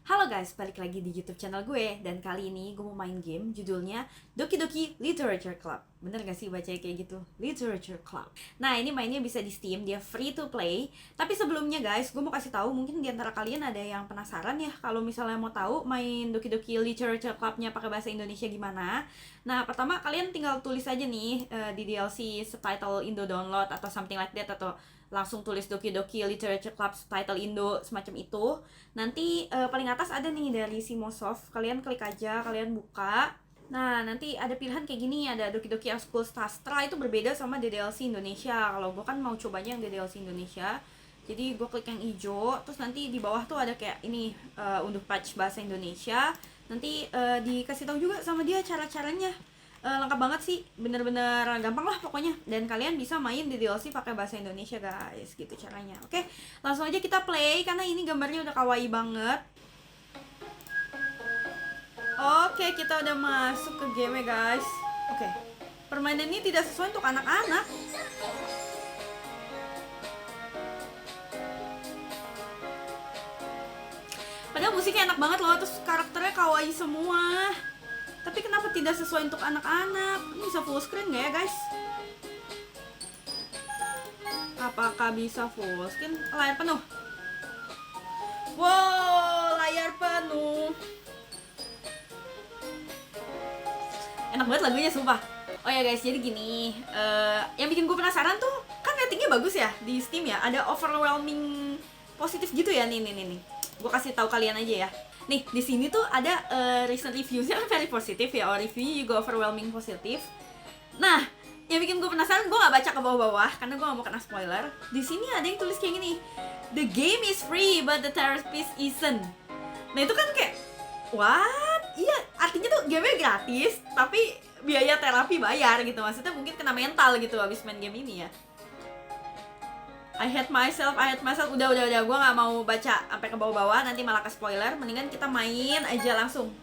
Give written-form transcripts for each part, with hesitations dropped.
Halo guys, balik lagi di YouTube channel gue. Dan kali ini gue mau main game judulnya Doki Doki Literature Club. Bener gak sih bacanya kayak gitu? Literature Club. Nah, ini mainnya bisa di Steam, dia free to play. Tapi sebelumnya guys, gue mau kasih tahu, mungkin di antara kalian ada yang penasaran ya kalau misalnya mau tahu main Doki Doki Literature Club-nya pakai bahasa Indonesia gimana. Nah, pertama kalian tinggal tulis aja nih di DLC subtitle Indo download atau something like that, atau langsung tulis Doki Doki Literature Club subtitle Indo semacam itu. Nanti paling atas ada nih dari Simosoft, kalian klik aja, kalian buka. Nah, nanti ada pilihan kayak gini, ada Doki Doki School Sastra, itu berbeda sama DDLC Indonesia. Kalau gue kan mau cobanya yang DDLC Indonesia, jadi gue klik yang hijau, terus nanti di bawah tuh ada kayak ini, unduh patch bahasa Indonesia. Nanti dikasih tahu juga sama dia cara-caranya. Lengkap banget sih, bener-bener gampang lah pokoknya. Dan kalian bisa main di DLC pakai bahasa Indonesia guys, gitu caranya. Oke, langsung aja kita play, karena ini gambarnya udah kawaii banget. Oke, kita udah masuk ke game guys. Oke, permainan ini tidak sesuai untuk anak-anak. Padahal musiknya enak banget loh, terus karakternya kawaii semua. Tapi kenapa tidak sesuai untuk anak-anak? Ini bisa full screen gak ya guys? Apakah bisa full screen? Layar penuh. Wow, layar penuh. Enak banget lagunya sumpah. Oh ya guys, jadi gini, yang bikin gue penasaran tuh, kan ratingnya bagus ya di Steam ya. Ada overwhelming positif gitu ya, nih. Gue kasih tahu kalian aja ya. Nih, di sini tuh ada recent reviewsnya kan very positif ya, or review juga overwhelming positif. Nah, yang bikin gue penasaran, gue gak baca ke bawah-bawah karena gue gak mau kena spoiler. Di sini ada yang tulis kayak gini, the game is free but the therapist isn't. Nah itu kan kayak, what? Iya, artinya tuh gamenya gratis, tapi biaya terapi bayar gitu. Maksudnya mungkin kena mental gitu abis main game ini ya. I hate myself. Udah, gue gak mau baca sampai ke bawah-bawah, nanti malah ke spoiler. Mendingan kita main aja langsung.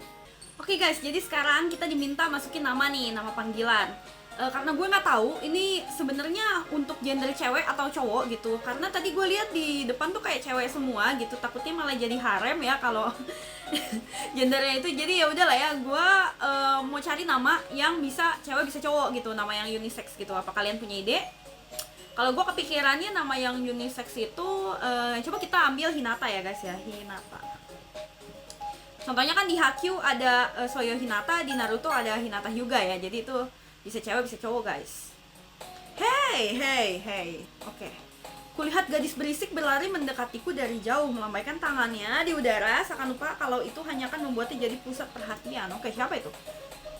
Oke guys, jadi sekarang kita diminta masukin nama nih, nama panggilan. Karena gue nggak tahu ini sebenarnya untuk gender cewek atau cowok gitu. Karena tadi gue lihat di depan tuh kayak cewek semua gitu. Takutnya malah jadi harem ya kalau gendernya itu. Jadi ya udahlah ya, gue mau cari nama yang bisa cewek bisa cowok gitu, nama yang unisex gitu. Apa kalian punya ide? Kalau gue kepikirannya nama yang unisex itu, coba kita ambil Hinata ya guys ya, Hinata. Contohnya kan di Haikyuu ada Soyo Hinata, di Naruto ada Hinata Hyuga ya, jadi itu bisa cewek bisa cowok guys. Hey. Oke. Kulihat gadis berisik berlari mendekatiku dari jauh, melambaikan tangannya di udara, seakan lupa kalau itu hanya akan membuatnya jadi pusat perhatian. Oke, siapa itu?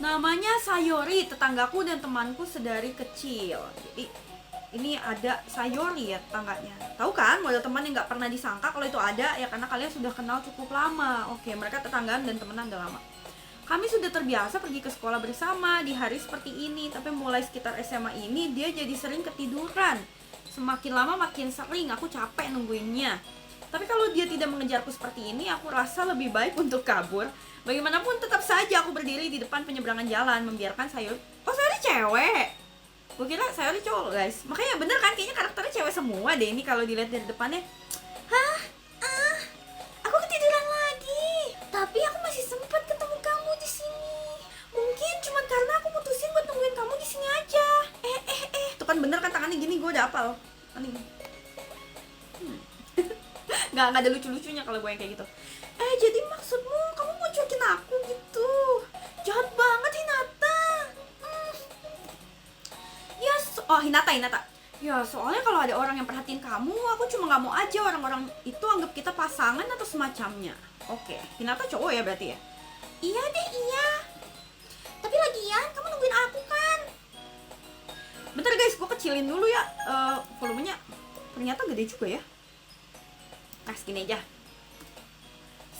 Namanya Sayori, tetanggaku dan temanku sedari kecil. Jadi ini ada Sayori ya tetangganya. Tahu kan, model teman yang nggak pernah disangka kalau itu ada ya, karena kalian sudah kenal cukup lama. Oke, mereka tetanggaan dan temenan udah lama. Kami sudah terbiasa pergi ke sekolah bersama di hari seperti ini, tapi mulai sekitar SMA ini dia jadi sering ketiduran. Semakin lama makin sering, aku capek nungguinnya. Tapi kalau dia tidak mengejarku seperti ini, aku rasa lebih baik untuk kabur. Bagaimanapun tetap saja aku berdiri di depan penyeberangan jalan, membiarkan Sayori. Oh, Sayori cewek. Gue kira Sayori cowok guys. Makanya bener kan, kayaknya karakternya cewek semua deh ini kalau dilihat dari depannya. Hah? Aku ketiduran lagi. Tapi aku masih sempat ketemu kamu di sini. Mungkin cuma karena aku mutusin buat nungguin kamu di sini aja. Tuh kan bener kan tangannya gini, gue udah hafal. Aneh. Nggak ada lucu-lucunya kalau gue yang kayak gitu. Jadi maksudmu kamu mau cuekin aku gitu? Jahat banget Hinata. Hinata. Ya soalnya kalau ada orang yang perhatiin kamu, aku cuma nggak mau aja orang-orang itu anggap kita pasangan atau semacamnya. Oke, Hinata cowok ya berarti ya? Iya deh, iya. Tapi lagian kamu nungguin aku kan? Bentar guys, gue kecilin dulu ya volumenya. Ternyata gede juga ya. Nah, segini aja.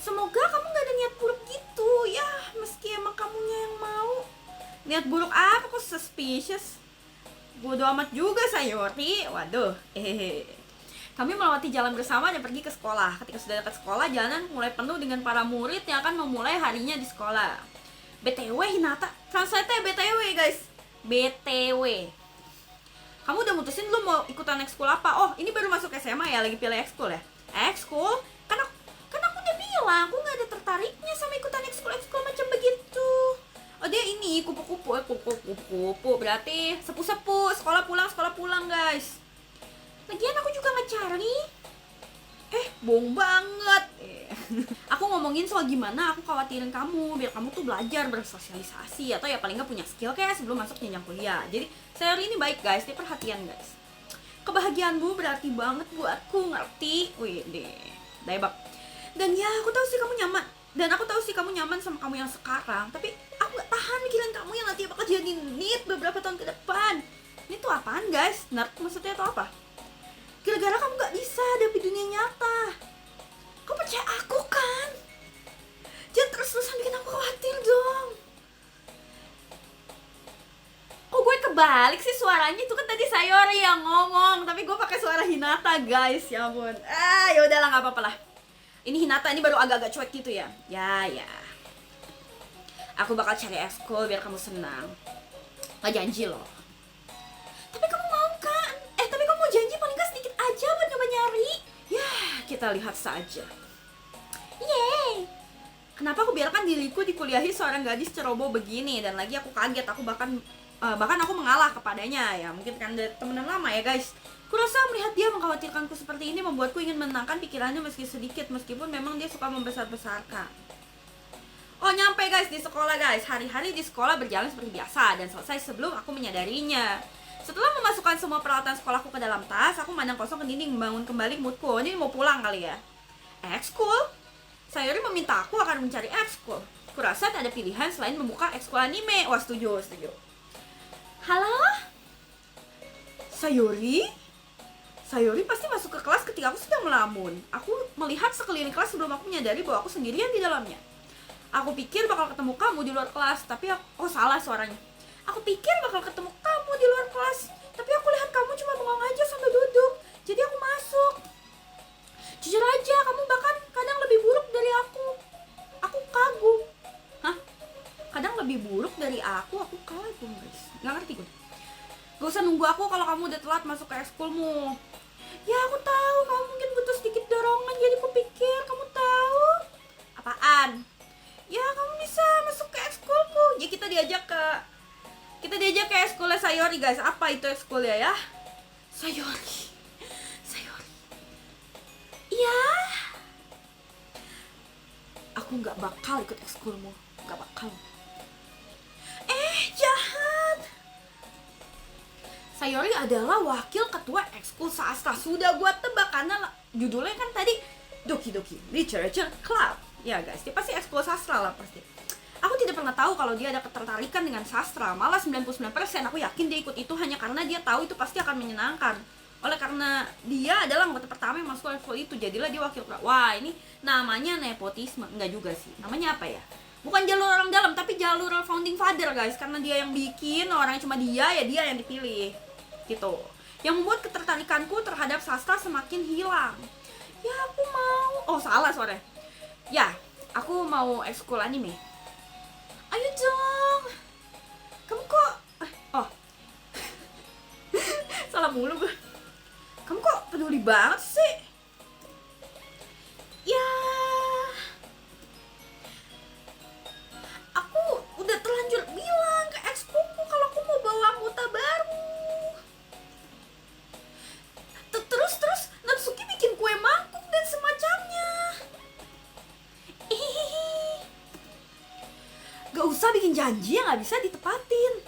Semoga kamu gak ada niat buruk gitu. Ya, meski emang kamunya yang mau. Niat buruk apa, kok suspicious? Bodo amat juga Sayori. Waduh. Kami melewati jalan bersama dan pergi ke sekolah. Ketika sudah dekat sekolah, jalanan mulai penuh dengan para murid yang akan memulai harinya di sekolah. BTW Hinata, translate BTW guys. BTW. Kamu udah mutusin lu mau ikutan ekskul apa? Oh, ini baru masuk SMA ya, lagi pilih ekskul ya? Ekskul? Kan aku udah bilang, aku gak ada kupu-kupu berarti sepu-sepu, sekolah pulang guys. Lagian aku juga ngecari. Bohong banget. Aku ngomongin soal gimana aku khawatirin kamu biar kamu tuh belajar bersosialisasi atau ya paling nggak punya skill kayak sebelum masuk jenjang kuliah. Jadi Sayori ini baik guys, dia perhatian guys. Kebahagiaanmu berarti banget buatku, ngerti? Wih deh, daebak. Dan ya aku tahu sih kamu nyaman. Dan aku tahu sih kamu nyaman sama kamu yang sekarang. Tapi aku gak tahan mikirin kamu yang nanti bakal jadi NEET beberapa tahun ke depan. Ini tuh apaan guys? Nerd maksudnya tuh apa? Gara-gara kamu gak bisa hadapi dunia nyata. Kau percaya aku kan? Jangan terus-terusan bikin aku khawatir dong. Kok gue kebalik sih suaranya? Itu kan tadi Sayori yang ngomong, tapi gue pakai suara Hinata guys, ya ampun. Ya udahlah, nggak apa-apa lah. Ini Hinata ini baru agak-agak cuek gitu ya. Ya. Aku bakal cari ekskul biar kamu senang. Gak janji loh. Tapi kamu mau kan? Tapi kamu mau janji paling gak sedikit aja buat nyoba nyari. Ya, kita lihat saja. Yeay. Kenapa aku biarkan diriku dikuliahi seorang gadis ceroboh begini? Dan lagi aku kaget, aku bahkan aku mengalah kepadanya ya. Mungkin kan dari temenan lama ya guys. Kurasa melihat dia mengkhawatirkanku seperti ini membuatku ingin menenangkan pikirannya meski sedikit, meskipun memang dia suka membesar-besarkan. Oh, nyampe guys di sekolah guys. Hari-hari di sekolah berjalan seperti biasa dan selesai sebelum aku menyadarinya. Setelah memasukkan semua peralatan sekolahku ke dalam tas, aku memandang kosong ke dinding membangun kembali moodku. Ini mau pulang kali ya. Ekskul? Sayori meminta aku akan mencari ekskul. Kurasa tak ada pilihan selain membuka ekskul anime. Wah, setuju. Halo? Sayori pasti masuk ke kelas ketika aku sedang melamun. Aku melihat sekeliling kelas sebelum aku menyadari bahwa aku sendirian di dalamnya. Aku pikir bakal ketemu kamu di luar kelas, tapi salah suaranya. Aku pikir bakal ketemu kamu di luar kelas, tapi aku lihat kamu cuma bengong aja sambil duduk. Jadi aku masuk. Jujur aja, kamu bahkan kadang lebih buruk dari aku. Aku kagum. Hah? Kadang lebih buruk dari aku kagum guys. Nggak ngerti gue. Gak usah nunggu aku kalau kamu udah telat masuk ke ekskulmu. Ya aku tahu kamu mungkin butuh sedikit dorongan, jadi aku pikir kamu tahu. Apaan? Ya kamu bisa masuk ke ekskulku. Ya kita diajak ke ekskulnya Sayori guys. Apa itu ekskulnya ya? Sayori. Iya. Aku gak bakal ikut ekskulmu. Gak bakal. Jahat. Sayori adalah wakil ketua ekskul sastra. Sudah gua tebak karena judulnya kan tadi Doki Doki Literature Club. Ya guys, dia pasti ekskul sastra lah pasti. Aku tidak pernah tahu kalau dia ada ketertarikan dengan sastra. Malah 99% aku yakin dia ikut itu hanya karena dia tahu itu pasti akan menyenangkan. Oleh karena dia adalah anggota pertama yang masuk ekskul itu, jadilah dia wakil ketua. Wah, ini namanya nepotisme. Enggak juga sih. Namanya apa ya? Bukan jalur orang dalam, tapi jalur founding father guys. Karena dia yang bikin, orangnya cuma dia, ya dia yang dipilih gitu. Yang membuat ketertarikanku terhadap sastra semakin hilang. Ya aku mau. Salah suaranya. Ya, aku mau ekskul anime. Ayo dong. Kamu kok salah mulu gue. Kamu kok peduli banget sih? Ya, aku udah terlanjur bilang ke ekskulku kalau aku mau bawa anggota baru. Terus Natsuki bikin kue mangkuk dan semacamnya. Gak usah bikin janji yang gak bisa ditepatin.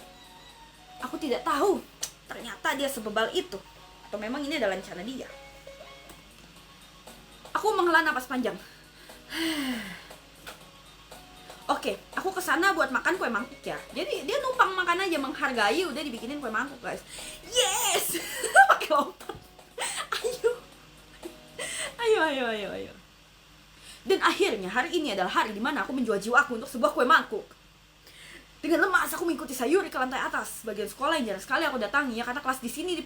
Aku tidak tahu. Ternyata dia sebebal itu. Atau memang ini adalah rencana dia. Aku menghela napas panjang. Oke, aku kesana buat makan kue mangkuk ya. Jadi dia numpang makan aja, menghargai udah dibikinin kue mangkuk guys. Yes. Pakai lompat. Ayo. Dan akhirnya hari ini adalah hari dimana aku menjual jiwaku untuk sebuah kue mangkuk. Dengan lemas aku mengikuti Sayori ke lantai atas, bagian sekolah yang jarang sekali aku datangi ya, karena kelas di sini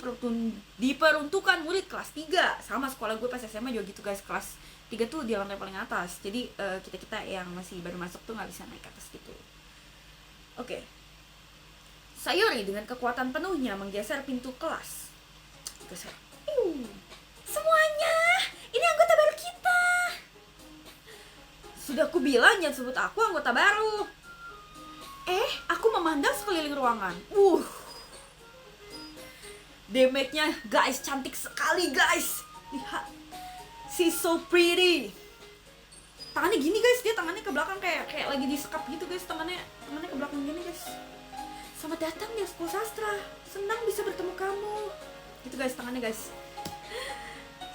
diperuntukkan murid kelas 3. Sama sekolah gue pas SMA juga gitu guys, kelas 3 tuh di lantai paling atas. Jadi kita yang masih baru masuk tuh nggak bisa naik ke atas gitu. Oke. Sayori dengan kekuatan penuhnya menggeser pintu kelas. Geser. Semuanya, ini anggota baru kita. Sudah aku bilang jangan sebut aku anggota baru. Aku memandang sekeliling ruangan. Damage-nya guys, cantik sekali guys. Lihat, she's so pretty. Tangannya gini guys, dia tangannya ke belakang kayak lagi disekap gitu guys, tangannya ke belakang gini guys. Selamat datang di Ekskul Sastra, senang bisa bertemu kamu. Gitu guys tangannya guys.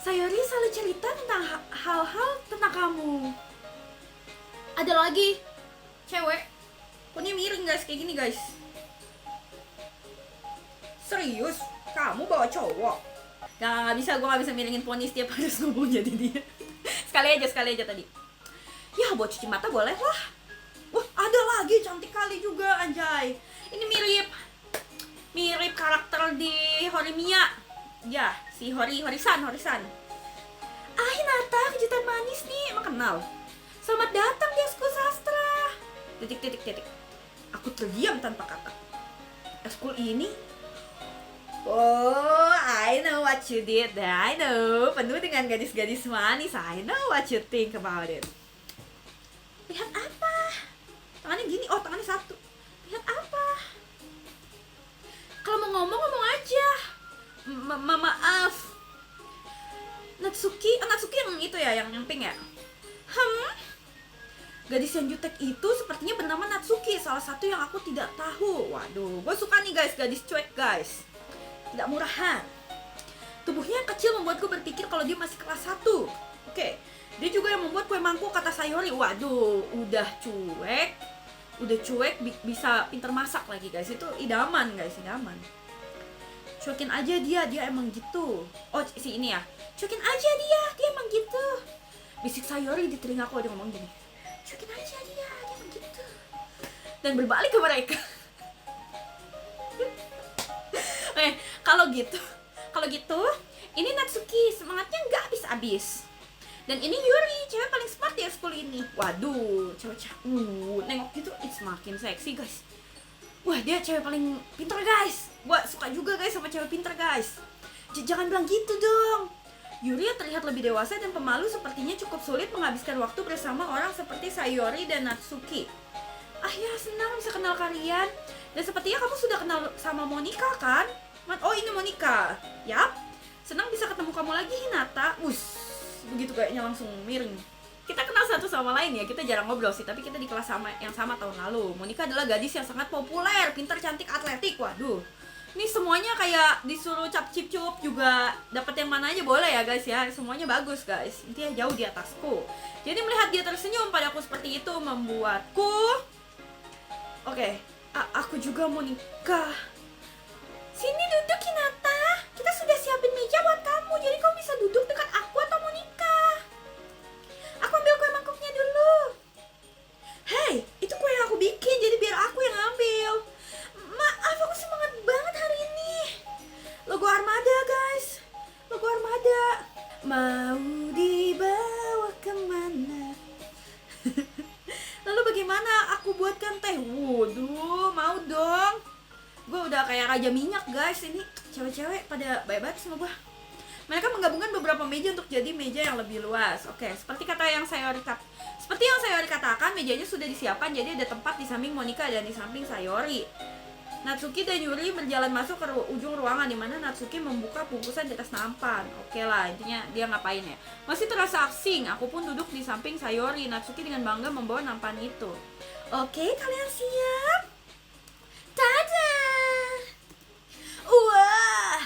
Sayori selalu cerita tentang hal-hal tentang kamu. Ada lagi cewek, punya miring guys, kayak gini guys. Serius? Kamu bawa cowok? Gak bisa, gue gak bisa miringin poni setiap harus ngomong jadi dia. Sekali aja tadi. Ya buat cuci mata boleh lah. Wah ada lagi, cantik kali juga anjay. Ini mirip karakter di Horimiya. Ya, si Horisan. Ah Hinata, kejutan manis nih, emang kenal? Selamat datang di Ekskul Sastra. Titik. Aku terdiam tanpa kata. Ekskul ini, oh, I know what you did. I know, penuh dengan gadis-gadis manis. I know what you think about it. Lihat apa? Tangannya gini, oh tangannya satu. Lihat apa? Kalau mau ngomong aja. Maaf. Natsuki yang itu ya, yang pink ya? Gadis yang jutek itu sepertinya bernama Natsuki, salah satu yang aku tidak tahu. Waduh, gue suka nih guys, gadis cuek guys. Tidak murahan. Tubuhnya yang kecil membuatku berpikir kalau dia masih kelas 1. Oke, dia juga yang membuat kue mangkuk, kata Sayori. Waduh, udah cuek bisa pinter masak lagi guys. Itu idaman guys, idaman. Cuekin aja dia emang gitu. Oh si ini ya, cuekin aja dia emang gitu. Bisik Sayori di telingaku, dia ngomong gini, cuekin aja dia emang gitu. Dan berbalik ke mereka. Kalau gitu, ini Natsuki, semangatnya nggak habis-habis. Dan ini Yuri, cewek paling smart di ekskul ini. Waduh, nengok gitu, it's makin seksi guys. Wah, dia cewek paling pinter guys. Wah, suka juga guys sama cewek pinter guys. Jangan bilang gitu dong. Yuri yang terlihat lebih dewasa dan pemalu sepertinya cukup sulit menghabiskan waktu bersama orang seperti Sayori dan Natsuki. Ah ya, senang bisa kenal kalian. Dan sepertinya kamu sudah kenal sama Monika kan? Oh ini Monika. Yap, senang bisa ketemu kamu lagi Hinata. Begitu kayaknya langsung miring. Kita kenal satu sama lain ya, kita jarang ngobrol sih, tapi kita di kelas yang sama tahun lalu. Monika adalah gadis yang sangat populer, pintar, cantik, atletik. Waduh, ini semuanya kayak disuruh cap cip cup juga dapat yang mana aja boleh ya guys ya. Semuanya bagus guys, intinya jauh di atasku. Jadi melihat dia tersenyum padaku seperti itu membuatku aku juga mau nikah. Sini duduk Hinata, kita sudah siapin meja buat kamu, jadi kamu bisa duduk dekat aku atau Monika. Aku ambil kue mangkuknya dulu. Hey, itu kue yang aku bikin, jadi biar aku yang ambil. Maaf, aku semangat banget hari ini. Logo Armada guys, logo Armada. Mau dibawa kemana? Lalu bagaimana aku buatkan teh? Waduh, mau dong. Gue udah kayak raja minyak guys. Ini cewek-cewek pada baik-baik sama gue. Mereka menggabungkan beberapa meja untuk jadi meja yang lebih luas. Oke, seperti yang Sayori katakan, mejanya sudah disiapkan. Jadi ada tempat di samping Monika dan di samping Sayori. Natsuki dan Yuri berjalan masuk ke ujung ruangan, di mana Natsuki membuka bungkusan di atas nampan. Oke lah, intinya dia ngapain ya? Masih terasa asing. Aku pun duduk di samping Sayori. Natsuki dengan bangga membawa nampan itu. Oke, kalian siap? Tada! Wah!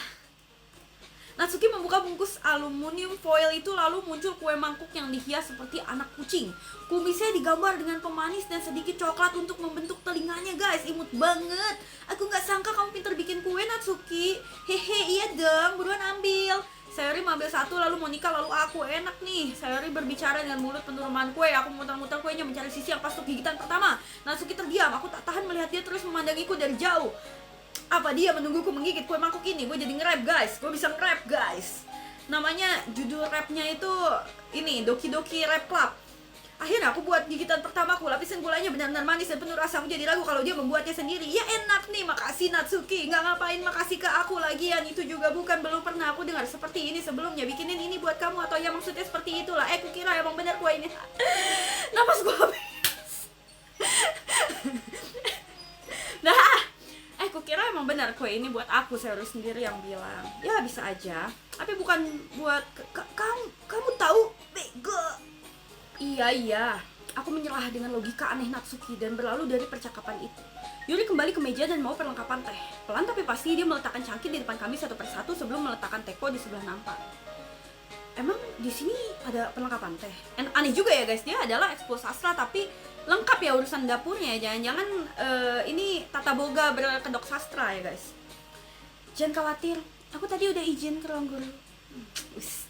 Natsuki membuka bungkus aluminium foil itu, lalu muncul kue mangkuk yang dihias seperti anak kucing. Kumisnya digambar dengan pemanis dan sedikit coklat untuk membentuk telinganya guys. Imut banget. Aku gak sangka kamu pinter bikin kue Natsuki. Hehe, iya dong, buruan ambil. Sayori mengambil satu, lalu Monika, lalu aku. Enak nih. Sayori berbicara dengan mulut penuh remahan kue. Aku muter-muter kuenya mencari sisi yang pas untuk gigitan pertama. Natsuki terdiam. Aku tak tahan melihat dia terus memandangiku dari jauh. Apa dia menungguku menggigit kue mangkuk ini? Gue jadi nge-rap guys. Gue bisa nge-rap guys. Namanya, judul rapnya itu ini, Doki Doki Rap Club. Akhirnya aku buat gigitan pertamaku. Lapisan gulanya benar-benar manis dan penuh rasa. Aku jadi ragu kalau dia membuatnya sendiri. Ya enak nih, makasih Natsuki. Nggak ngapain makasih ke aku lagian. Itu juga bukan, belum pernah aku dengar seperti ini sebelumnya. Bikinin ini buat kamu atau ya maksudnya seperti itulah. Kukira emang benar kue ini. Napas gue habis. Nah, kue ini buat aku, Sayori sendiri yang bilang. Ya bisa aja, tapi bukan buat kamu tahu, bego. Iya, aku menyerah dengan logika aneh Natsuki dan berlalu dari percakapan itu. Yuri kembali ke meja dan mau perlengkapan teh. Pelan tapi pasti dia meletakkan cangkir di depan kami satu persatu sebelum meletakkan teko di sebelah nampak. Emang di sini ada perlengkapan teh? Aneh juga ya guys, dia adalah ekskul sastra tapi lengkap ya urusan dapurnya. Jangan-jangan ini tata boga berkedok sastra ya guys. Jangan khawatir, aku tadi udah izin ke ruang guru.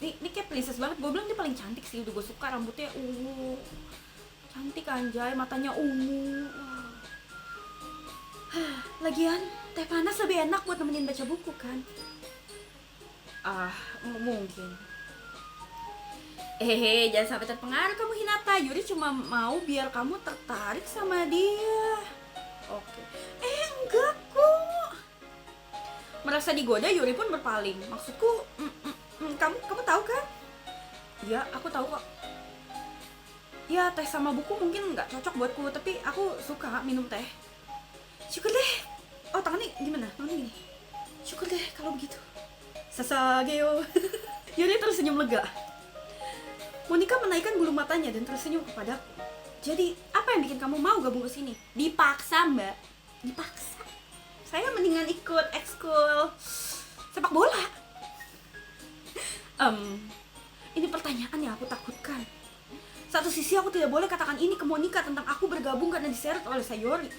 Ini kayak princess banget. Gue bilang dia paling cantik sih, udah gue suka. Rambutnya ungu, cantik anjay, matanya ungu. Lagian teh panas lebih enak buat nemenin baca buku kan? Mungkin. Jangan sampai terpengaruh kamu Hinata. Yuri cuma mau biar kamu tertarik sama dia. Oke. Enggak kok. Merasa digoda, Yuri pun berpaling. Maksudku, kamu tahu kan? Ya, aku tahu kok. Ya, teh sama buku mungkin nggak cocok buatku, tapi aku suka minum teh. Syukur deh. Oh, tangannya gimana? Tangannya gini. Syukur deh kalau begitu. Sasageo. Yuri tersenyum lega. Monika menaikkan bulu matanya dan tersenyum kepadaku. Jadi, apa yang bikin kamu mau gabung ke sini? Dipaksa, Mbak. Dipaksa. Saya mendingan ikut ekskul sepak bola. Ini pertanyaan yang aku takutkan. Satu sisi aku tidak boleh katakan ini ke Monika tentang aku bergabung karena diseret oleh Sayori.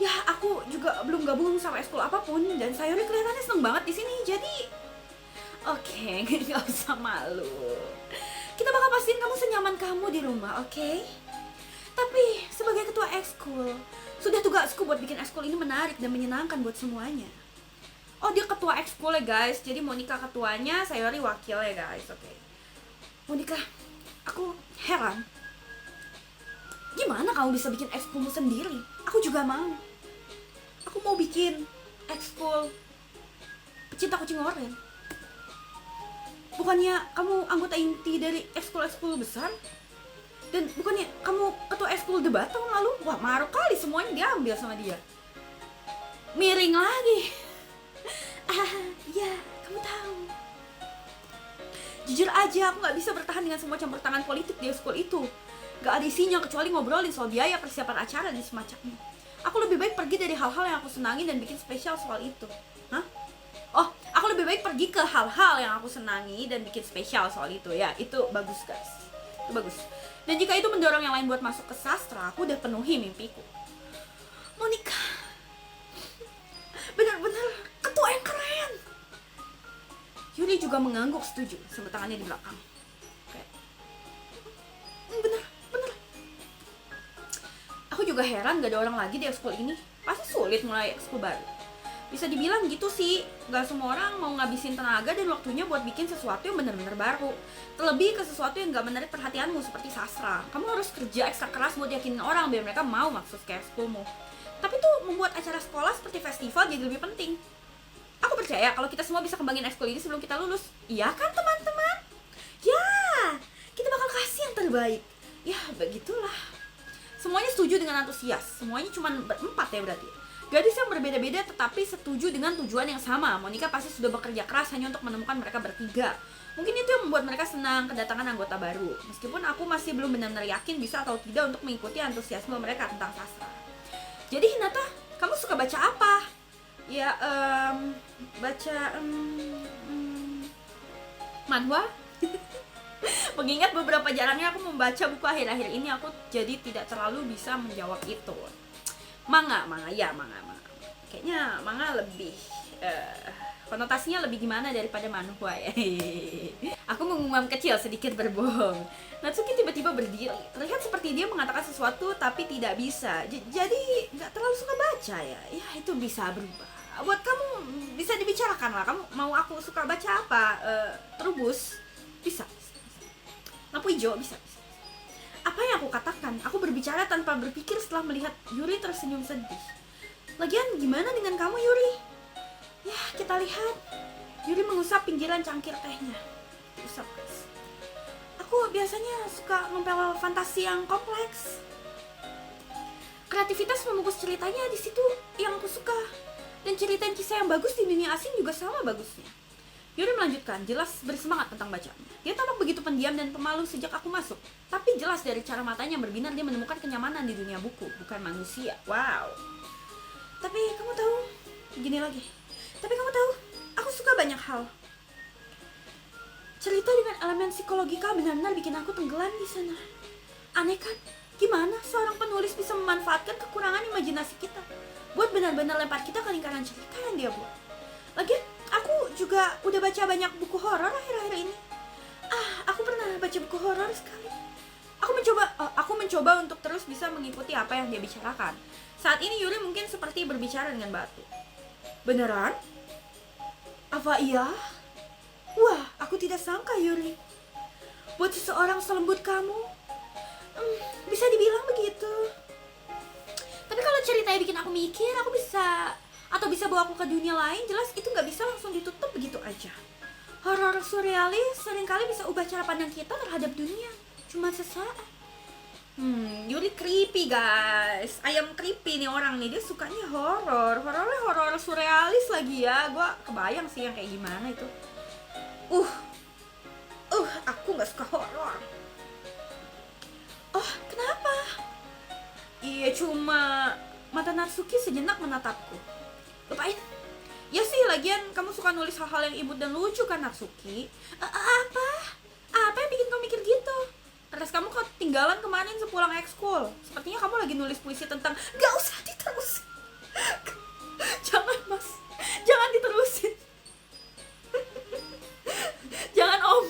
Ya, aku juga belum gabung sama ekskul apapun dan Sayori kelihatannya seneng banget di sini. Jadi, oke, nggak usah malu. Kita bakal pastiin kamu senyaman kamu di rumah, oke? Tapi sebagai ketua ekskul, sudah tugasku buat bikin ekskul ini menarik dan menyenangkan buat semuanya. Oh, dia ketua ekskul ya guys. Jadi Monika ketuanya, Sayori wakil ya guys, oke. Monika, aku heran. Gimana kamu bisa bikin ekskulmu sendiri? Aku juga mau. Aku mau bikin ekskul pecinta kucing oranye. Bukannya kamu anggota inti dari ekskul-ekskul besar? Dan bukannya kamu ketua ekskul debat tahun lalu? Wah, maruk kali semuanya diambil sama dia. Miring lagi. Ya, kamu tahu. Jujur aja, aku gak bisa bertahan dengan semua campur tangan politik di ekskul itu. Gak ada isinya kecuali ngobrolin soal biaya persiapan acara dan semacamnya. Aku lebih baik pergi dari hal-hal yang aku senangi dan bikin spesial soal itu. Hah? Oh, aku lebih baik pergi ke hal-hal yang aku senangi dan bikin spesial soal itu. Ya, itu bagus guys. Itu bagus. Dan jika itu mendorong yang lain buat masuk ke sastra, aku udah penuhi mimpiku. Monika, benar-benar ketua yang keren. Yuri juga mengangguk setuju, sambil tangannya di belakang. Kayak, bener. Aku juga heran gak ada orang lagi di ekskul ini. Pasti sulit mulai ekskul baru. Bisa dibilang gitu sih, gak semua orang mau ngabisin tenaga dan waktunya buat bikin sesuatu yang benar-benar baru. Terlebih ke sesuatu yang gak menarik perhatianmu seperti sastra. Kamu harus kerja ekstra keras buat yakinin orang biar mereka mau masuk ke ekskulmu. Tapi tuh membuat acara sekolah seperti festival jadi lebih penting. Aku percaya kalau kita semua bisa kembangin ekskul ini sebelum kita lulus. Iya kan teman-teman? Ya, kita bakal kasih yang terbaik. Ya, begitulah. Semuanya setuju dengan antusias. Semuanya cuma berempat ya berarti. Gadis yang berbeda-beda tetapi setuju dengan tujuan yang sama. Monika pasti sudah bekerja keras hanya untuk menemukan mereka bertiga. Mungkin itu yang membuat mereka senang kedatangan anggota baru. Meskipun aku masih belum benar-benar yakin bisa atau tidak untuk mengikuti antusiasme mereka tentang sastra. Jadi Hinata, kamu suka baca apa? Ya, baca manhwa. Mengingat beberapa jarangnya aku membaca buku akhir-akhir ini, aku jadi tidak terlalu bisa menjawab itu. Manga. Kayaknya manga lebih konotasinya lebih gimana daripada manhwa ya. Aku mengumam kecil sedikit berbohong. Natsuki tiba-tiba berdiri. Terlihat seperti dia mengatakan sesuatu tapi tidak bisa. Jadi nggak terlalu suka baca ya. Ya itu bisa berubah. Buat kamu bisa dibicarakan lah. Kamu mau aku suka baca apa? Terubus bisa. Lampu hijau bisa. Apa yang aku katakan? Aku berbicara tanpa berpikir setelah melihat Yuri tersenyum sedih. Lagian gimana dengan kamu Yuri? Ya kita lihat. Yuri mengusap pinggiran cangkir tehnya. Usap guys. Aku biasanya suka novel fantasi yang kompleks. Kreativitas membungkus ceritanya di situ yang aku suka. Dan cerita kisah yang bagus di dunia asing juga sama bagusnya. Yuri melanjutkan, jelas bersemangat tentang bacaan. Dia tampak begitu pendiam dan pemalu sejak aku masuk. Tapi jelas dari cara matanya yang berbinar dia menemukan kenyamanan di dunia buku, bukan manusia. Wow. Tapi kamu tahu, gini lagi. Tapi kamu tahu, aku suka banyak hal. Cerita dengan elemen psikologika benar-benar bikin aku tenggelam di sana. Aneh kan? Gimana seorang penulis bisa memanfaatkan kekurangan imajinasi kita buat benar-benar lempar kita ke lingkaran cerita yang dia buat. Lagian, aku juga udah baca banyak buku horor akhir-akhir ini. Aku pernah baca buku horor sekali. Aku mencoba untuk terus bisa mengikuti apa yang dia bicarakan. Saat ini Yuri mungkin seperti berbicara dengan batu. Beneran? Apa iya? Wah, aku tidak sangka Yuri. Buat seseorang selembut kamu, bisa dibilang begitu. Tapi kalau ceritanya bikin aku mikir, aku bisa bawa aku ke dunia lain, jelas itu nggak bisa langsung ditutup begitu aja. Horor surrealis seringkali bisa ubah cara pandang kita terhadap dunia, cuma sesaat. Yuri creepy guys. Ayam creepy nih orang nih, dia sukanya horor surrealis lagi ya. Gua kebayang sih yang kayak gimana itu. Aku nggak suka horor. Oh, kenapa? Iya, cuma mata Natsuki sejenak menatapku. Lupain. Ya sih, lagian kamu suka nulis hal-hal yang imut dan lucu kan, Natsuki? Apa? Apa yang bikin kamu mikir gitu? Terus kamu ketinggalan kemarin sepulang ekskul. Sepertinya kamu lagi nulis puisi tentang... Gak usah diterusin. Jangan, Mas. Jangan diterusin. Jangan, Om.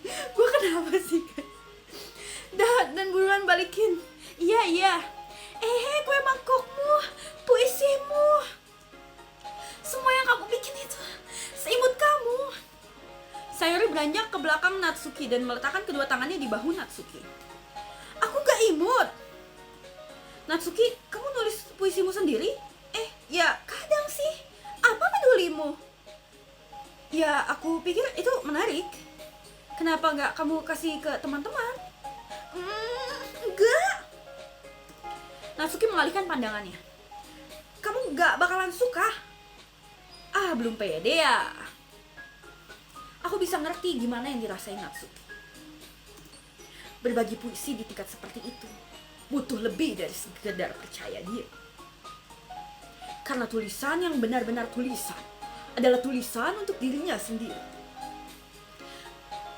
Gue kenapa sih, guys? Dan buruan balikin. Iya. Kue mangkokmu, puisimu, semua yang kamu bikin itu seimut kamu. Sayuri beranjak ke belakang Natsuki dan meletakkan kedua tangannya di bahu Natsuki. Aku gak imut. Natsuki, kamu nulis puisimu sendiri? Ya kadang sih. Apa pedulimu? Ya, aku pikir itu menarik. Kenapa nggak kamu kasih ke teman-teman? Enggak. Natsuki mengalihkan pandangannya. Kamu nggak bakalan suka. Belum pede ya. Aku bisa ngerti gimana yang dirasain Natsuki. Berbagi puisi di tingkat seperti itu butuh lebih dari sekedar percaya diri. Karena tulisan yang benar-benar tulisan adalah tulisan untuk dirinya sendiri.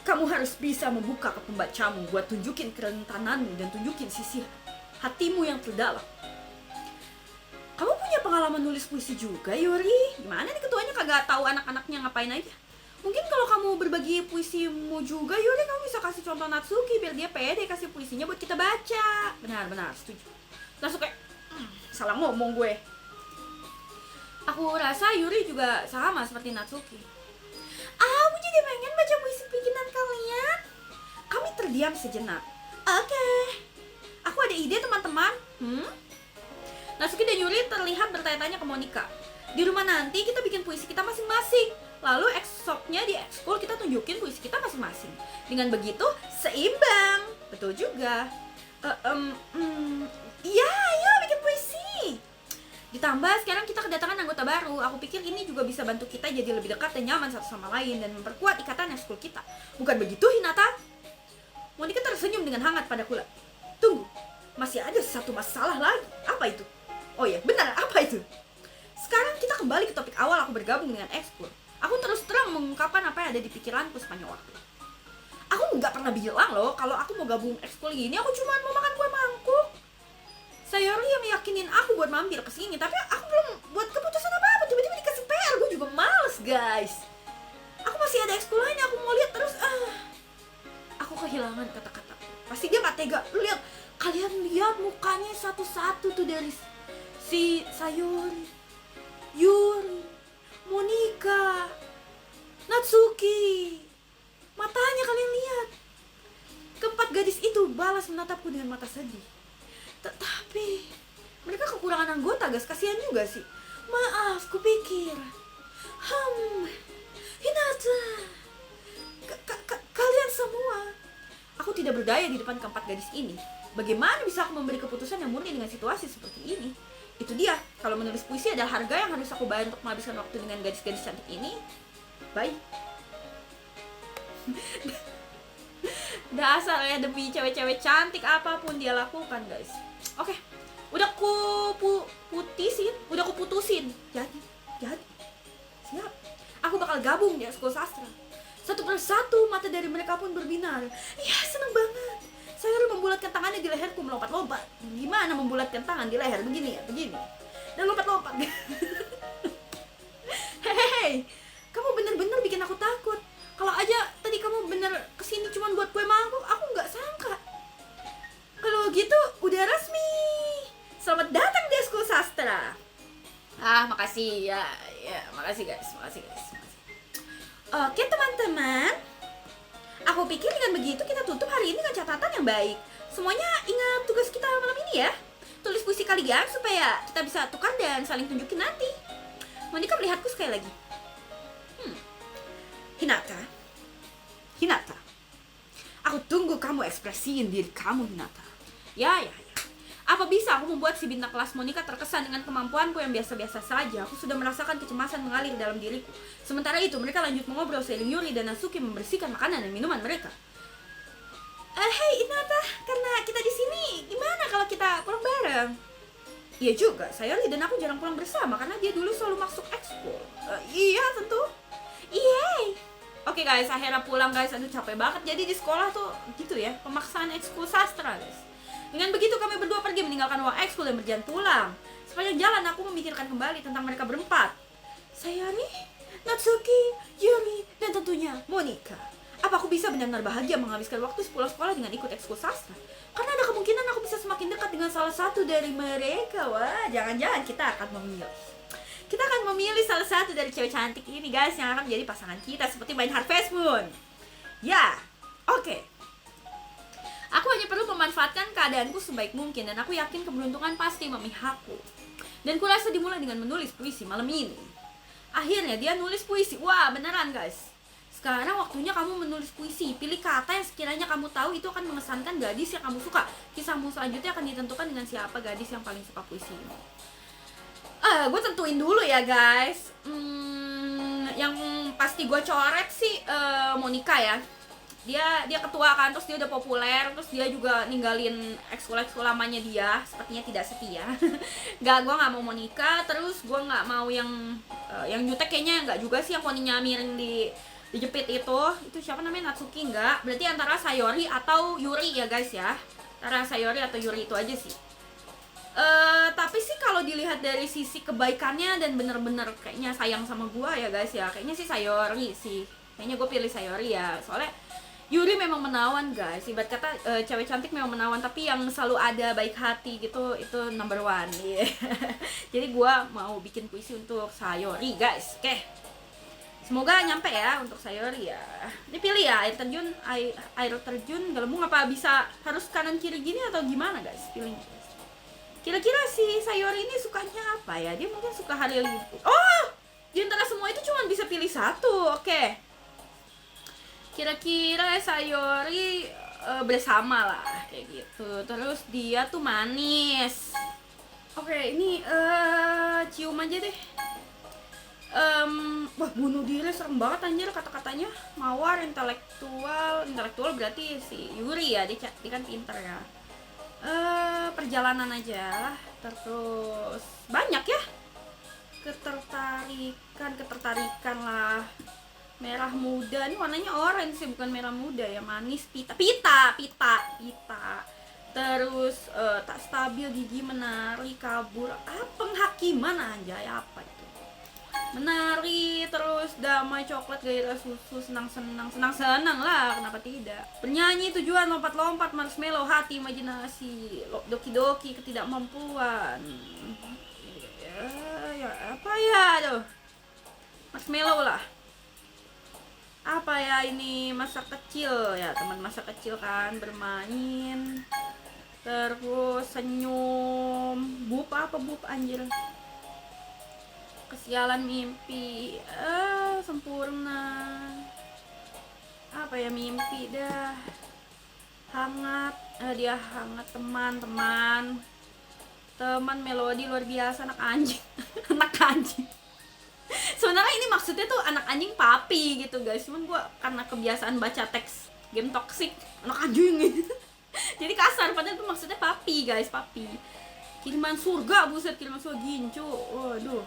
Kamu harus bisa membuka ke pembacamu buat tunjukin kerentananmu dan tunjukin sisi hatimu yang terdalam. Kamu punya pengalaman nulis puisi juga, Yuri? Gimana nih ketuanya kagak tahu anak-anaknya ngapain aja? Mungkin kalau kamu berbagi puisimu juga, Yuri, kamu bisa kasih contoh Natsuki biar dia pede kasih puisinya buat kita baca. Benar, setuju. Natsuki, salah ngomong gue. Aku rasa Yuri juga sama seperti Natsuki. Aku jadi pengen baca puisi bikinan kalian. Kami terdiam sejenak. Oke. Aku ada ide, teman-teman. Natsuki dan Yuri terlihat bertanya-tanya ke Monika. Di rumah nanti kita bikin puisi kita masing-masing. Lalu esoknya di ekskul kita tunjukin puisi kita masing-masing. Dengan begitu seimbang. Betul juga. Iya, ayo bikin puisi. Ditambah sekarang kita kedatangan anggota baru. Aku pikir ini juga bisa bantu kita jadi lebih dekat dan nyaman satu sama lain dan memperkuat ikatan ekskul kita. Bukan begitu, Hinata? Monika tersenyum dengan hangat padaku. Tunggu, masih ada satu masalah lagi. Apa itu? Oh ya, benar, apa itu? Sekarang kita kembali ke topik awal aku bergabung dengan ekskul. Aku terus terang mengungkapkan apa yang ada di pikiranku sepanjang waktu. Aku nggak pernah bilang loh kalau aku mau gabung ekskul gini. Aku cuma mau makan kue mangkuk. Sayuri yang meyakinin aku buat mampir ke sini, tapi aku belum buat keputusan apa-apa. Tiba-tiba dikasih PR, gue juga males, guys. Aku masih ada ekskul lain, aku mau lihat terus. Aku kehilangan kata-kata. Pasti dia nggak tega. Lihat, kalian lihat mukanya satu-satu tuh dari si Sayuri, Yuri, Monika, Natsuki. Matanya kalian lihat. Keempat gadis itu balas menatapku dengan mata sedih. Tetapi mereka kekurangan anggota, guys. Kasihan juga sih. Maaf, kupikir. Hinata, kalian semua. Aku tidak berdaya di depan keempat gadis ini. Bagaimana bisa aku memberi keputusan yang murni dengan situasi seperti ini? itu dia, kalau menulis puisi adalah harga yang harus aku bayar untuk menghabiskan waktu dengan gadis-gadis cantik ini, bye. Dasar ya, demi cewek-cewek cantik apapun dia lakukan guys. Oke, udah udah ku putusin. Jadi siap, aku bakal gabung di Ekskul Sastra. Satu persatu mata dari mereka pun berbinar. Ya, seneng banget. Saya harus membulatkan tangannya di leherku, melompat-lompat. Gimana membulatkan tangan di leher? Begini ya, begini. Dan lompat-lompat. Hehehe, kamu bener-bener bikin aku takut. Kalau aja tadi kamu bener kesini cuma buat kue mangkuk, aku nggak sangka. Kalau gitu udah resmi. Selamat datang di Ekskul Sastra. Makasih ya, makasih guys. Oke teman-teman, aku pikir dengan begitu kita tutup hari ini dengan catatan yang baik. Semuanya ingat tugas kita malam ini ya. Tulis puisi kalian supaya kita bisa tukar dan saling tunjukin nanti. Monica melihatku sekali lagi. Hinata, aku tunggu kamu ekspresiin diri kamu, Hinata. Ya. Apa bisa aku membuat si bintang kelas Monica terkesan dengan kemampuanku yang biasa-biasa saja? Aku sudah merasakan kecemasan mengalir dalam diriku. Sementara itu, mereka lanjut mengobrol seiring Yuri dan Natsuki membersihkan makanan dan minuman mereka. Hei Hinata, karena kita di sini, gimana kalau kita pulang bareng? Iya juga, Sayori dan aku jarang pulang bersama karena dia dulu selalu masuk ekskul. Iya tentu. Yeay. Oke guys, akhirnya pulang guys. Aduh capek banget. Jadi di sekolah tuh gitu ya, pemaksaan Ekskul Sastra guys. Dengan begitu kami berdua pergi meninggalkan ruang ekskul dan berjalan pulang. Sepanjang jalan aku memikirkan kembali tentang mereka berempat. Sayori, Natsuki, Yuri, dan tentunya Monica. Apa aku bisa benar-benar bahagia menghabiskan waktu sepulang sekolah dengan ikut Ekskul Sastra? Karena ada kemungkinan aku bisa semakin dekat dengan salah satu dari mereka. Wah, jangan-jangan kita akan memilih salah satu dari cewek cantik ini guys, yang akan menjadi pasangan kita seperti main Harvest Moon. Ya, oke. Aku hanya perlu memanfaatkan keadaanku sebaik mungkin dan aku yakin keberuntungan pasti memihakku. Dan kurasa dimulai dengan menulis puisi malam ini. Akhirnya dia nulis puisi. Wah, beneran guys. Sekarang waktunya kamu menulis puisi. Pilih kata yang sekiranya kamu tahu itu akan mengesankan gadis yang kamu suka. Kisahmu selanjutnya akan ditentukan dengan siapa gadis yang paling suka puisi ini. Gue tentuin dulu ya guys. Yang pasti gue coret sih Monica ya. Dia ketua kan, terus dia udah populer, terus dia juga ninggalin ekskul lamanya dia, sepertinya tidak setia. Gue nggak mau Monica, terus gue nggak mau yang nyutek kayaknya nggak juga sih, yang poninya miring dijepit itu siapa namanya, Natsuki nggak. Berarti antara Sayori atau Yuri ya guys ya, antara Sayori atau Yuri itu aja sih. Tapi sih kalau dilihat dari sisi kebaikannya dan bener-bener kayaknya sayang sama gue ya guys ya, kayaknya sih Sayori sih. Kayaknya gue pilih Sayori ya, soalnya Yuri memang menawan guys, ibarat kata cewek cantik memang menawan, tapi yang selalu ada baik hati gitu, itu number one. Yeah. Jadi gue mau bikin puisi untuk Sayori guys. Oke, semoga nyampe ya untuk Sayori ya. Dipilih ya, air terjun gelembung, apa bisa harus kanan kiri gini atau gimana guys pilihnya guys. Kira-kira si Sayori ini sukanya apa ya? Dia mungkin suka hari libur. Oh, di antara semua itu cuma bisa pilih satu. Oke. Kira-kira Sayori bersama lah kayak gitu. Terus dia tuh manis. Oke, ini cium aja deh. Wah, bunuh diri serem banget anjir kata-katanya. Mawar, intelektual berarti si Yuri ya, dia kan pinter ya. Perjalanan aja. Terus banyak ya. Ketertarikan lah. Merah muda, ini warnanya orange sih, bukan merah muda ya, manis, pita. Terus tak stabil, gigi menari, kabur, penghakiman aja ya, apa itu? Menari, terus damai, coklat, gairah, susu, senang lah, kenapa tidak? Penyanyi, tujuan, lompat-lompat, marshmallow, hati, imajinasi, doki-doki, ketidakmampuan. Ya apa ya tuh? Marshmallow lah. Apa ya ini, masa kecil ya, teman masa kecil kan, bermain, terus senyum, bup anjir, kesialan mimpi, sempurna, apa ya, mimpi dah, hangat, dia hangat, teman-teman, Teman Melody luar biasa, anak anjing. Anak anjing. Sebenarnya ini maksudnya tuh anak anjing papi gitu guys, cuman gue karena kebiasaan baca teks game toxic, anak anjing gitu. Jadi kasar, padahal itu maksudnya papi guys, papi. Kiriman surga, buset, kiriman surga gincu. Waduh.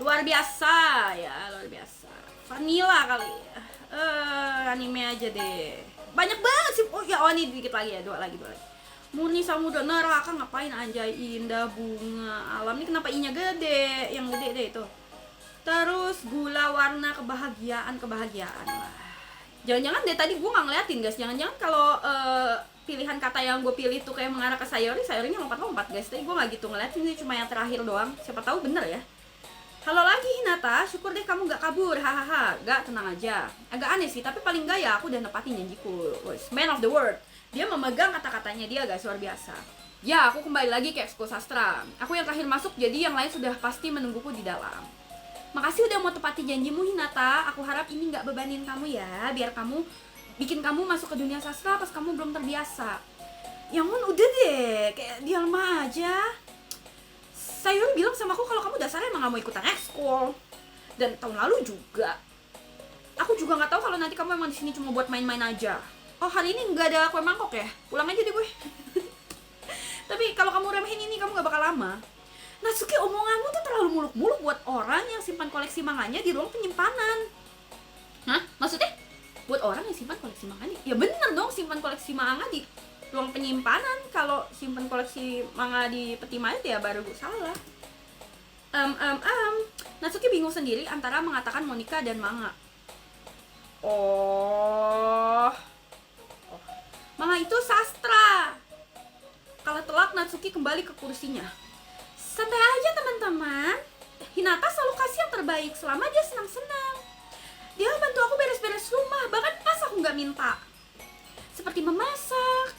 Luar biasa ya, luar biasa. Vanilla kali ya. Anime aja deh. Banyak banget sih. Oh ya, ini dikit lagi ya, dua lagi. Murni Samudra Neraka, ngapain anjay, indah bunga alam. Ini kenapa i-nya gede? Yang gede deh itu. Terus gula warna kebahagiaan lah. Jangan-jangan deh tadi gue nggak ngeliatin guys. Jangan-jangan kalau pilihan kata yang gue pilih tuh kayak mengarah ke Sayorinya lompat-lompat guys. Tapi gue nggak gitu ngeliatin, ini cuma yang terakhir doang. Siapa tahu bener ya. Halo lagi Hinata, syukur deh kamu gak kabur, hahaha. Gak, tenang aja. Agak aneh sih, tapi paling gak ya aku udah nepatin janjiku. Man of the word. Dia memegang kata-katanya dia guys, luar biasa. Ya, aku kembali lagi ke Ekskul Sastra. Aku yang terakhir masuk, jadi yang lain sudah pasti menungguku di dalam. Makasih udah mau tepati janjimu Hinata. Aku harap ini gak bebanin kamu ya, biar kamu bikin kamu masuk ke dunia sastra pas kamu belum terbiasa. Ya ampun, udah deh, kayak dia lemah aja. Sayuri bilang sama aku kalau kamu dasarnya emang gak mau ikutan ekskul. Dan tahun lalu juga. Aku juga gak tahu kalau nanti kamu emang di sini cuma buat main-main aja. Oh, hari ini nggak ada kue mangkok ya? Pulang aja deh gue. Tapi kalau kamu remehin ini, kamu gak bakal lama. Natsuki, omonganmu tuh terlalu muluk-muluk buat orang yang simpan koleksi manganya di ruang penyimpanan. Hah? Maksudnya? Buat orang yang simpan koleksi manganya? Ya bener dong, simpan koleksi manga di ruang penyimpanan. Kalau simpan koleksi manga di peti mayat ya baru salah. Natsuki bingung sendiri antara mengatakan Monika dan manga. Manga itu sastra. Kalah telak, Natsuki kembali ke kursinya. Santai aja teman-teman. Hinata selalu kasih yang terbaik selama dia senang-senang. Dia bantu aku beres-beres rumah, bahkan pas aku nggak minta. Seperti memasak,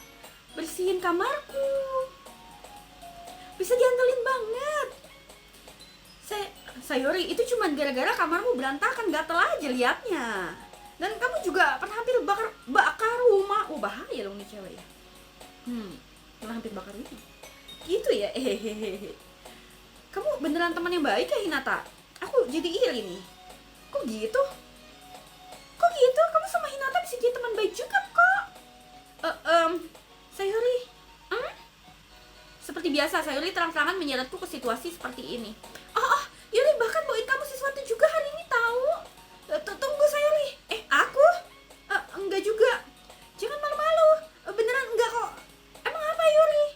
bersihin kamarku. Bisa diandelin banget. Sayori, itu cuma gara-gara kamarmu berantakan, gatel aja liatnya. Dan kamu juga pernah hampir bakar rumah. Oh, bahaya dong nih cewek ya. Pernah hampir bakar rumah. Gitu ya. Kamu beneran teman yang baik ya Hinata? Aku jadi iri nih. Kok gitu? Kamu sama Hinata bisa jadi teman baik juga kok. Sayori, Seperti biasa, Sayori terang-terangan menyeretku ke situasi seperti ini. Yuri bahkan bawain kamu sesuatu juga hari ini tahu. Tunggu Sayori. Aku? Enggak juga. Jangan malu-malu. Beneran enggak kok. Emang apa Yuri?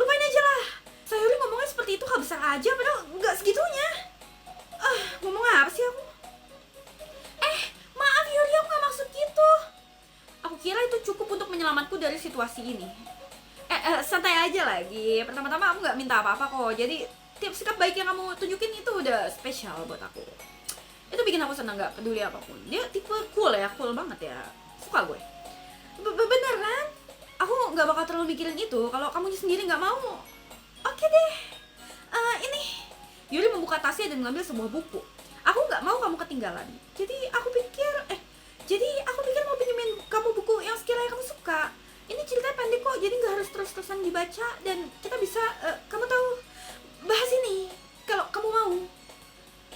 Lupain aja lah. Sayori ngomongnya seperti itu besar aja, padahal enggak segitunya. Ngomong apa sih aku? Maaf Yuri, aku gak maksud gitu. Aku kira itu cukup untuk menyelamatku dari situasi ini. Santai aja lagi. Pertama-tama aku gak minta apa-apa kok. Jadi tiap sikap baik yang kamu tunjukin itu udah spesial buat aku. Itu bikin aku senang, gak peduli apapun. Dia tipe cool ya, cool banget ya. Suka gue. Beneran? Aku gak bakal terlalu mikirin itu. Kalau kamu sendiri gak mau, oke deh. Ini Yuri membuka tasnya dan mengambil sebuah buku. Aku gak mau kamu ketinggalan. Jadi aku pikir mau pinjemin kamu buku yang sekiranya kamu suka. Ini ceritanya pendek kok, jadi gak harus terus-terusan dibaca. Dan kita bisa, kamu tahu, bahas ini kalau kamu mau.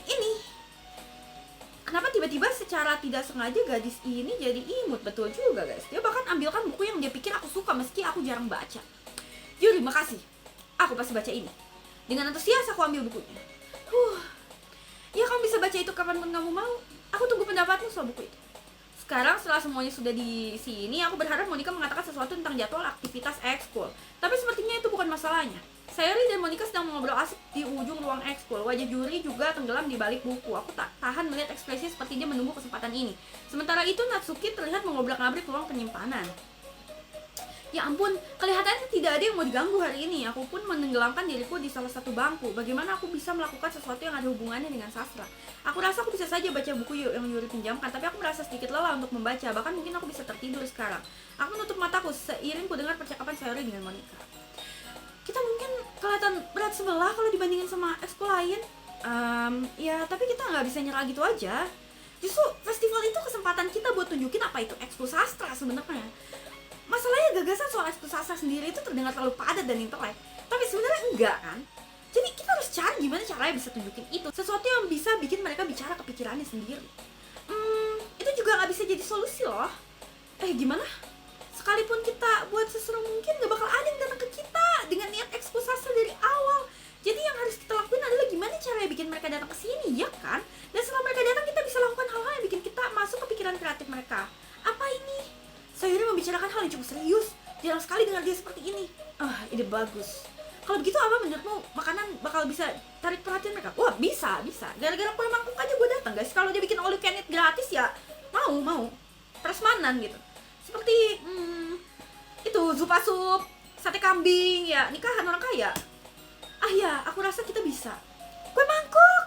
Ini kenapa tiba-tiba secara tidak sengaja gadis ini jadi imut. Betul juga guys, dia bahkan ambilkan buku yang dia pikir aku suka meski aku jarang baca. Yuri, makasih, aku pasti baca ini. Dengan antusias aku ambil bukunya. Ya kamu bisa baca itu kapanpun kamu mau. Aku tunggu pendapatmu soal buku itu. Sekarang setelah semuanya sudah di sini, aku berharap Monika mengatakan sesuatu tentang jadwal aktivitas ekskul. Tapi sepertinya itu bukan masalahnya. Sayori dan Monika sedang mengobrol asik di ujung ruang ekskul. Wajah Yuri juga tenggelam di balik buku. Aku tak tahan melihat ekspresi seperti dia menunggu kesempatan ini. Sementara itu Natsuki terlihat mengobrak-abrik ruang penyimpanan. Ya ampun, kelihatannya tidak ada yang mau diganggu hari ini. Aku pun menenggelamkan diriku di salah satu bangku. Bagaimana aku bisa melakukan sesuatu yang ada hubungannya dengan sastra? Aku rasa aku bisa saja baca buku yang Yuri pinjamkan, tapi aku merasa sedikit lelah untuk membaca. Bahkan mungkin aku bisa tertidur sekarang. Aku menutup mataku seiring ku dengar percakapan Sayori dengan Monika. Kita mungkin kelihatan berat sebelah kalau dibandingin sama ekskul lain. Ya tapi kita nggak bisa nyerah gitu aja. Justru festival itu kesempatan kita buat tunjukin apa itu ekskul sastra sebenarnya. Masalahnya gagasan soal ekskul sastra sendiri itu terdengar terlalu padat dan intelek. Tapi sebenarnya enggak kan. Jadi kita harus cari gimana caranya bisa tunjukin itu, sesuatu yang bisa bikin mereka bicara kepikirannya sendiri. Itu juga nggak bisa jadi solusi loh. Gimana? Sekalipun kita buat seseru mungkin, gak bakal ada yang datang ke kita dengan niat eksklusasi dari awal. Jadi yang harus kita lakuin adalah gimana caranya bikin mereka datang ke sini, ya kan? Dan setelah mereka datang, kita bisa lakukan hal-hal yang bikin kita masuk ke pikiran kreatif mereka. Apa ini? Sayuri membicarakan hal yang cukup serius. Jarang sekali dengar dia seperti ini. Ide bagus. Kalau begitu apa menurutmu makanan bakal bisa tarik perhatian mereka? Wah, bisa. Gara-gara kue mangkuk aja gue datang, guys. Kalau dia bikin all you can eat gratis ya mau. Prasmanan gitu. Seperti itu zupa sup, sate kambing, ya nikahan orang kaya. Ya, aku rasa kita bisa. Kue mangkuk.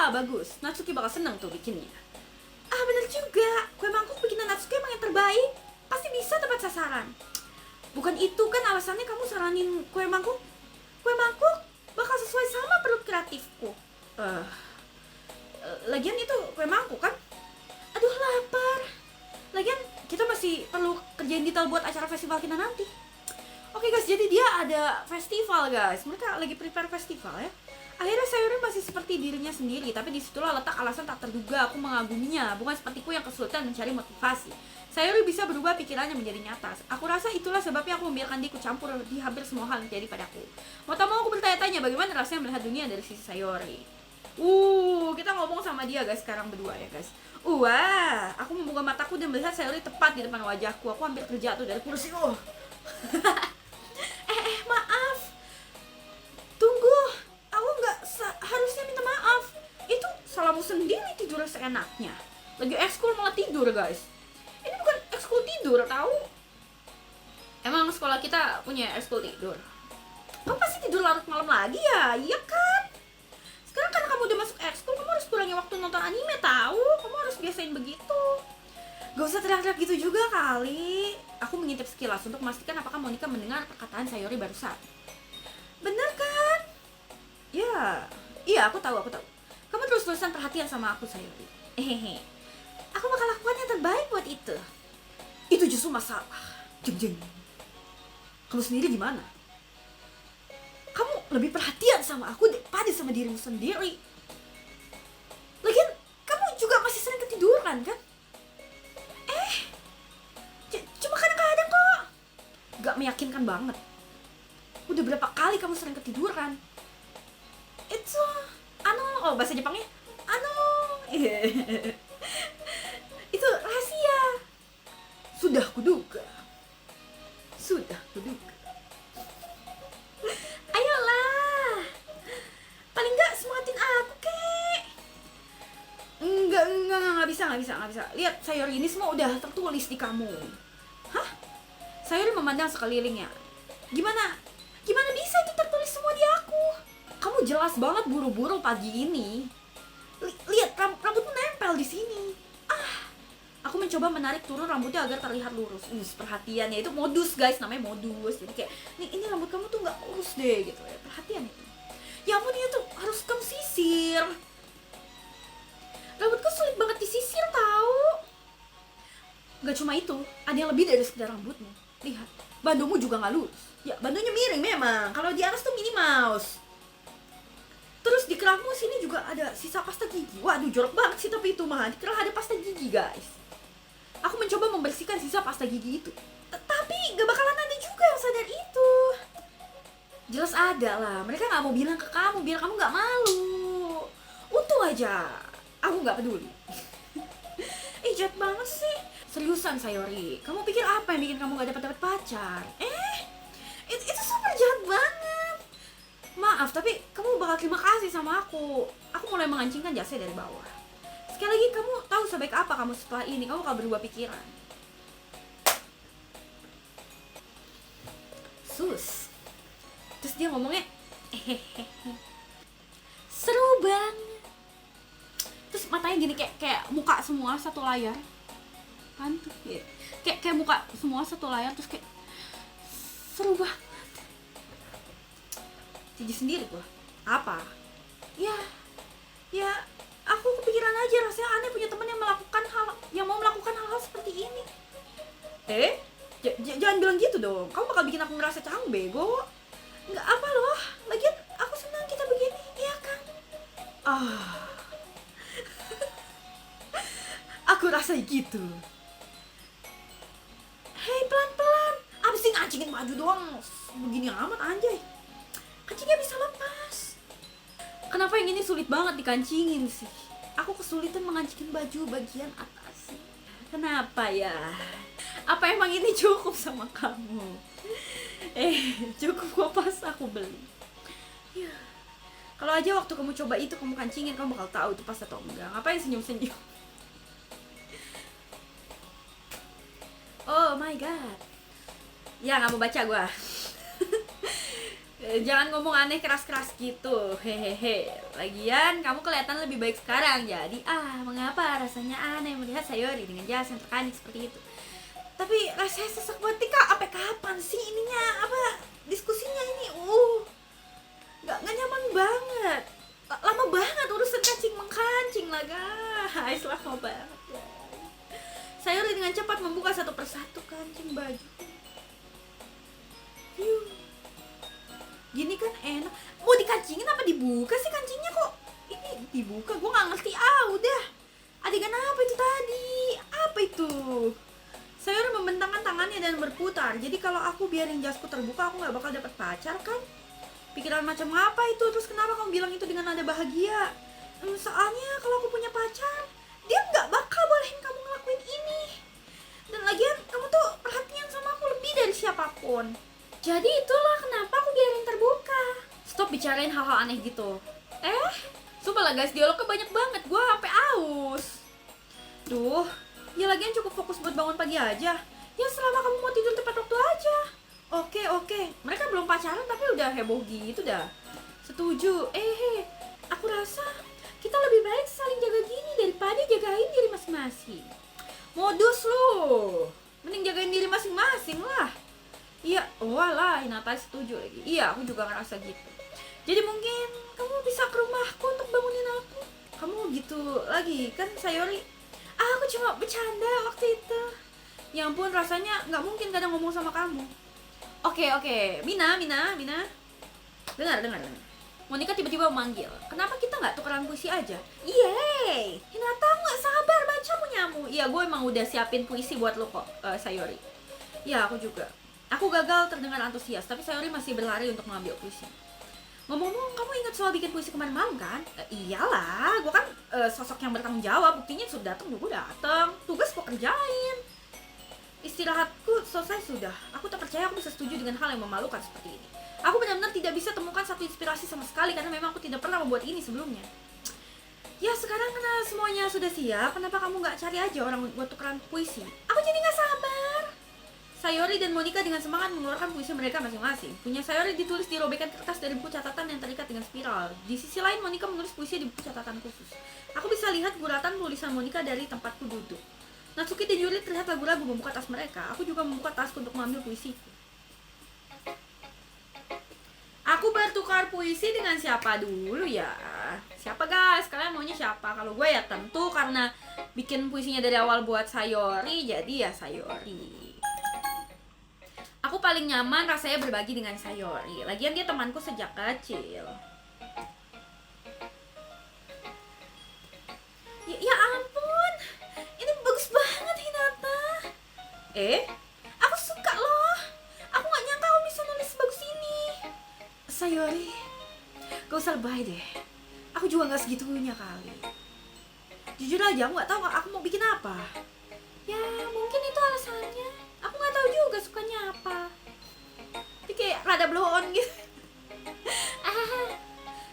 Bagus. Natsuki bakal seneng tuh bikinnya. Bener juga. Kue mangkuk bikinan Natsuki emang yang terbaik. Pasti bisa tepat sasaran. Bukan itu kan alasannya kamu saranin kue mangkuk? Kue mangkuk bakal sesuai sama perut kreatifku. Lagian itu kue mangkuk kan? Aduh, lapar. Lagian kita masih perlu kerjain detail buat acara festival kita nanti. Oke guys, jadi dia ada festival guys. Mereka lagi prepare festival ya. Akhirnya Sayuri masih seperti dirinya sendiri, tapi disitulah letak alasan tak terduga aku mengaguminya. Bukan sepertiku yang kesulitan mencari motivasi. Sayuri bisa berubah pikirannya menjadi nyata. Aku rasa itulah sebabnya aku membiarkan dia ikut campur di hampir semua hal yang terjadi padaku. Mau tak mau aku bertanya-tanya bagaimana rasanya melihat dunia dari sisi Sayuri. Kita ngomong sama dia guys sekarang berdua ya guys. Aku membuka mataku dan melihat Sayuri tepat di depan wajahku. Aku hampir terjatuh dari kursi. Maaf. Tunggu. Aku nggak harusnya minta maaf. Itu salahmu sendiri tidur seenaknya. Lagi ekskul malah tidur guys. Ini bukan ekskul tidur, tahu? Emang sekolah kita punya ekskul tidur? Kamu pasti tidur larut malam lagi ya? Iya kan? Sekarang karena kamu udah masuk ekskul, kamu harus kurangi waktu nonton anime, tahu? Kamu harus biasain begitu. Gak usah teriak-teriak gitu juga kali. Aku mengintip sekilas untuk memastikan apakah Monica mendengar perkataan Sayuri barusan. Bener kan? Iya, aku tahu. Kamu terus-terusan perhatian sama aku, Sayuri. Aku bakal lakukan yang terbaik buat itu. Itu justru masalah. Jeng. Kamu sendiri gimana? Kamu lebih perhatian sama aku daripada sama dirimu sendiri. Lagian, kamu juga masih sering ketiduran kan? Cuma kadang-kadang kok. Gak meyakinkan banget. Udah berapa kali kamu sering ketiduran? Itu bahasa Jepangnya itu rahasia. Sudah kuduga. Ayolah, paling nggak semangatin aku kek. Nggak bisa. Lihat Sayuri, ini semua udah tertulis di kamu. Hah? Sayuri memandang sekelilingnya. Gimana bisa itu tertulis semua di aku? Kamu jelas banget buru-buru pagi ini. Lihat rambutmu nempel di sini. Aku mencoba menarik turun rambutnya agar terlihat lurus. Perhatiannya itu modus guys, namanya modus. Jadi kayak ini rambut kamu tuh nggak lurus deh gitu ya. Perhatian itu. Ya ampun, itu harus kamu sisir. Rambutku sulit banget disisir tahu. Gak cuma itu, ada yang lebih dari sekedar rambutmu. Lihat, bandomu juga nggak lurus. Ya, bandonya miring memang. Kalau di atas tuh Minnie Mouse. Terus di kerahmu sini juga ada sisa pasta gigi. Waduh, jorok banget sih tapi itu mah. Di kerah ada pasta gigi guys. Aku mencoba membersihkan sisa pasta gigi itu. Tapi gak bakalan ada juga yang sadar itu. Jelas ada lah. Mereka gak mau bilang ke kamu biar kamu gak malu. Untung aja aku gak peduli. Jahat banget sih. Seriusan Sayuri, kamu pikir apa yang bikin kamu gak dapat pacar? Itu super jahat banget. Maaf, tapi kamu bakal terima kasih sama aku. Aku mulai mengancingkan jasnya dari bawah. Sekali lagi, kamu tahu sebaik apa kamu setelah ini. Kamu bakal berubah pikiran. Sus. Terus dia ngomongnya seru banget. Terus matanya gini kayak muka semua satu layar. Kan tuh ya. Kayak muka semua satu layar. Terus kayak seru banget. Jijik sendiri gua. Apa? Ya aku kepikiran aja, rasanya aneh punya teman yang mau melakukan hal-hal seperti ini. Jangan bilang gitu dong. Kamu bakal bikin aku ngerasa canggung, bego. Nggak apa loh, lagian aku senang kita begini, iya kan? Ah, aku rasa gitu. Hei, pelan-pelan. Apa sih ngancingin baju doang? Begini amat anjay. Kancingnya bisa lepas. Kenapa yang ini sulit banget dikancingin sih? Aku kesulitan mengancingin baju bagian atas. Kenapa ya? Apa emang ini cukup sama kamu? Cukup kok pas aku beli. Ya. Kalau aja waktu kamu coba itu kamu kancingin, kamu bakal tahu itu pas atau enggak. Ngapain senyum-senyum? Oh my god. Ya nggak mau baca gua. Jangan ngomong aneh keras-keras gitu. Hehehe. Lagian kamu kelihatan lebih baik sekarang. Jadi mengapa rasanya aneh melihat Sayori dengan jas yang terkanik seperti itu? Tapi rasanya sesak banget Kak. Sampai kapan sih ininya? Apa diskusinya ini? Nggak nyaman banget. Lama banget urusan kancing mengkancing lah guys. Lama banget guys. Sayori dengan cepat membuka satu persatu kancing baju. Gini kan enak. Mau dikancingin apa dibuka sih kancingnya kok? Ini dibuka, gue nggak ngerti. Udah. Adegan apa itu tadi? Apa itu? Sayori membentangkan tangannya dan berputar. Jadi kalau aku biarin jasku terbuka, aku nggak bakal dapat pacar kan? Pikiran macam apa itu? Terus kenapa kamu bilang itu dengan nada bahagia? Soalnya kalau aku punya pacar, dia nggak bakal bolehin kamu ngelakuin ini. Dan lagian kamu tuh perhatian sama aku lebih dari siapapun. Jadi itulah kenapa aku biarin terbuka. Stop bicarain hal-hal aneh gitu. Sumpah lah guys, dialognya banyak banget. Gue sampai aus. Duh, ya lagian cukup fokus buat bangun pagi aja. Ya selama kamu mau tidur tepat waktu aja. Oke. Mereka belum pacaran tapi udah heboh gitu dah. Setuju. Aku rasa kita lebih baik saling jaga gini daripada jagain diri masing-masing. Modus lu. Mending jagain diri masing-masing lah. Iya, walah, Hinata setuju lagi. Iya, aku juga ngerasa gitu. Jadi mungkin kamu bisa ke rumahku untuk bangunin aku. Kamu gitu lagi kan Sayori? Aku cuma bercanda waktu itu. Ya ampun, rasanya nggak mungkin kadang ngomong sama kamu. Oke, Mina. Dengar. Monika tiba-tiba memanggil. Kenapa kita nggak tukeran puisi aja? Yeay, Hinata aku nggak sabar baca punyamu. Iya, gue emang udah siapin puisi buat lo kok, Sayori. Ya, aku juga. Aku gagal terdengar antusias, tapi Sayori masih berlari untuk mengambil puisi. Ngomong-ngomong, kamu ingat soal bikin puisi kemarin malam kan? Iyalah, gue kan sosok yang bertanggung jawab. Buktinya sudah datang, gue datang. Tugas gue kerjain. Istirahatku selesai sudah. Aku tak percaya aku bisa setuju dengan hal yang memalukan seperti ini. Aku benar-benar tidak bisa temukan satu inspirasi sama sekali karena memang aku tidak pernah membuat ini sebelumnya. Ya sekarang karena semuanya sudah siap, kenapa kamu nggak cari aja orang buat tukeran puisi? Aku jadi nggak sabar. Sayori dan Monika dengan semangat mengeluarkan puisi mereka masing-masing. Punya Sayori ditulis di robekan kertas dari buku catatan yang terikat dengan spiral. Di sisi lain Monika menulis puisi di buku catatan khusus. Aku bisa lihat guratan tulisan Monika dari tempatku duduk. Natsuki dan Yuri terlihat ragu-ragu membuka tas mereka. Aku juga membuka tasku untuk mengambil puisiku. Aku bertukar puisi dengan siapa dulu ya? Siapa guys? Kalian maunya siapa? Kalau gue ya tentu karena bikin puisinya dari awal buat Sayori, jadi ya Sayori. Aku paling nyaman rasanya berbagi dengan Sayori. Lagian dia temanku sejak kecil. Ya ampun, ini bagus banget Hinata. Aku suka loh. Aku gak nyangka kamu bisa nulis sebagus ini. Sayori, gak usah lebay deh. Aku juga gak segitunya kali. Jujur aja aku gak tahu aku mau bikin apa. Ya mungkin itu alasannya. Aku gak tahu juga sukanya apa. Tapi kayak rada blow on gitu.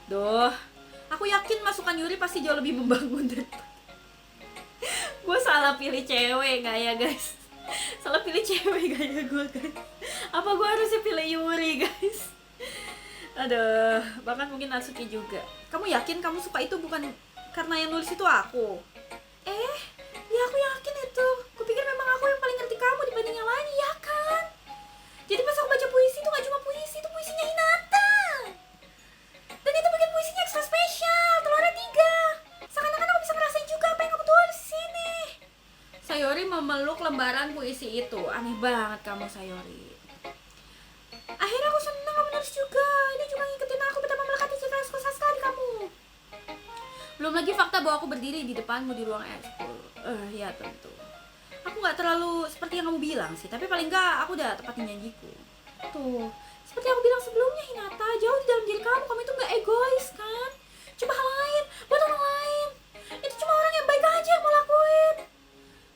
Duh, aku yakin masukan Yuri pasti jauh lebih membangun daripada. Gue salah pilih cewek gak ya guys? Salah pilih cewek gak ya gue guys? Apa gue harusnya pilih Yuri guys? Aduh, bahkan mungkin Natsuki juga. Kamu yakin kamu suka itu bukan karena yang nulis itu aku? Ya aku yakin itu. Kupikir memang aku yang paling ngerti kamu dibanding yang lain, ya kan? Jadi pas aku baca puisi itu gak cuma puisi, itu puisinya Hinata. Dan itu bikin puisinya ekstra spesial, telurnya 3. Seakan-akan aku bisa ngerasain juga apa yang kamu tulis di sini. Sayori memeluk lembaran puisi itu. Aneh banget kamu Sayori. Akhirnya aku senang kamu harus juga. Ini cuma ngikutin aku betapa melekati citra ekskul sastra di kamu. Belum lagi fakta bahwa aku berdiri di depanmu di ruang ekskul. Ya tentu. Aku nggak terlalu seperti yang kamu bilang sih, tapi paling nggak aku udah tepatin janjiku. Tuh, seperti aku bilang sebelumnya, Hinata, jauh di dalam diri kamu itu nggak egois kan? Coba hal lain, buat orang lain. Itu cuma orang yang baik aja yang mau lakuin.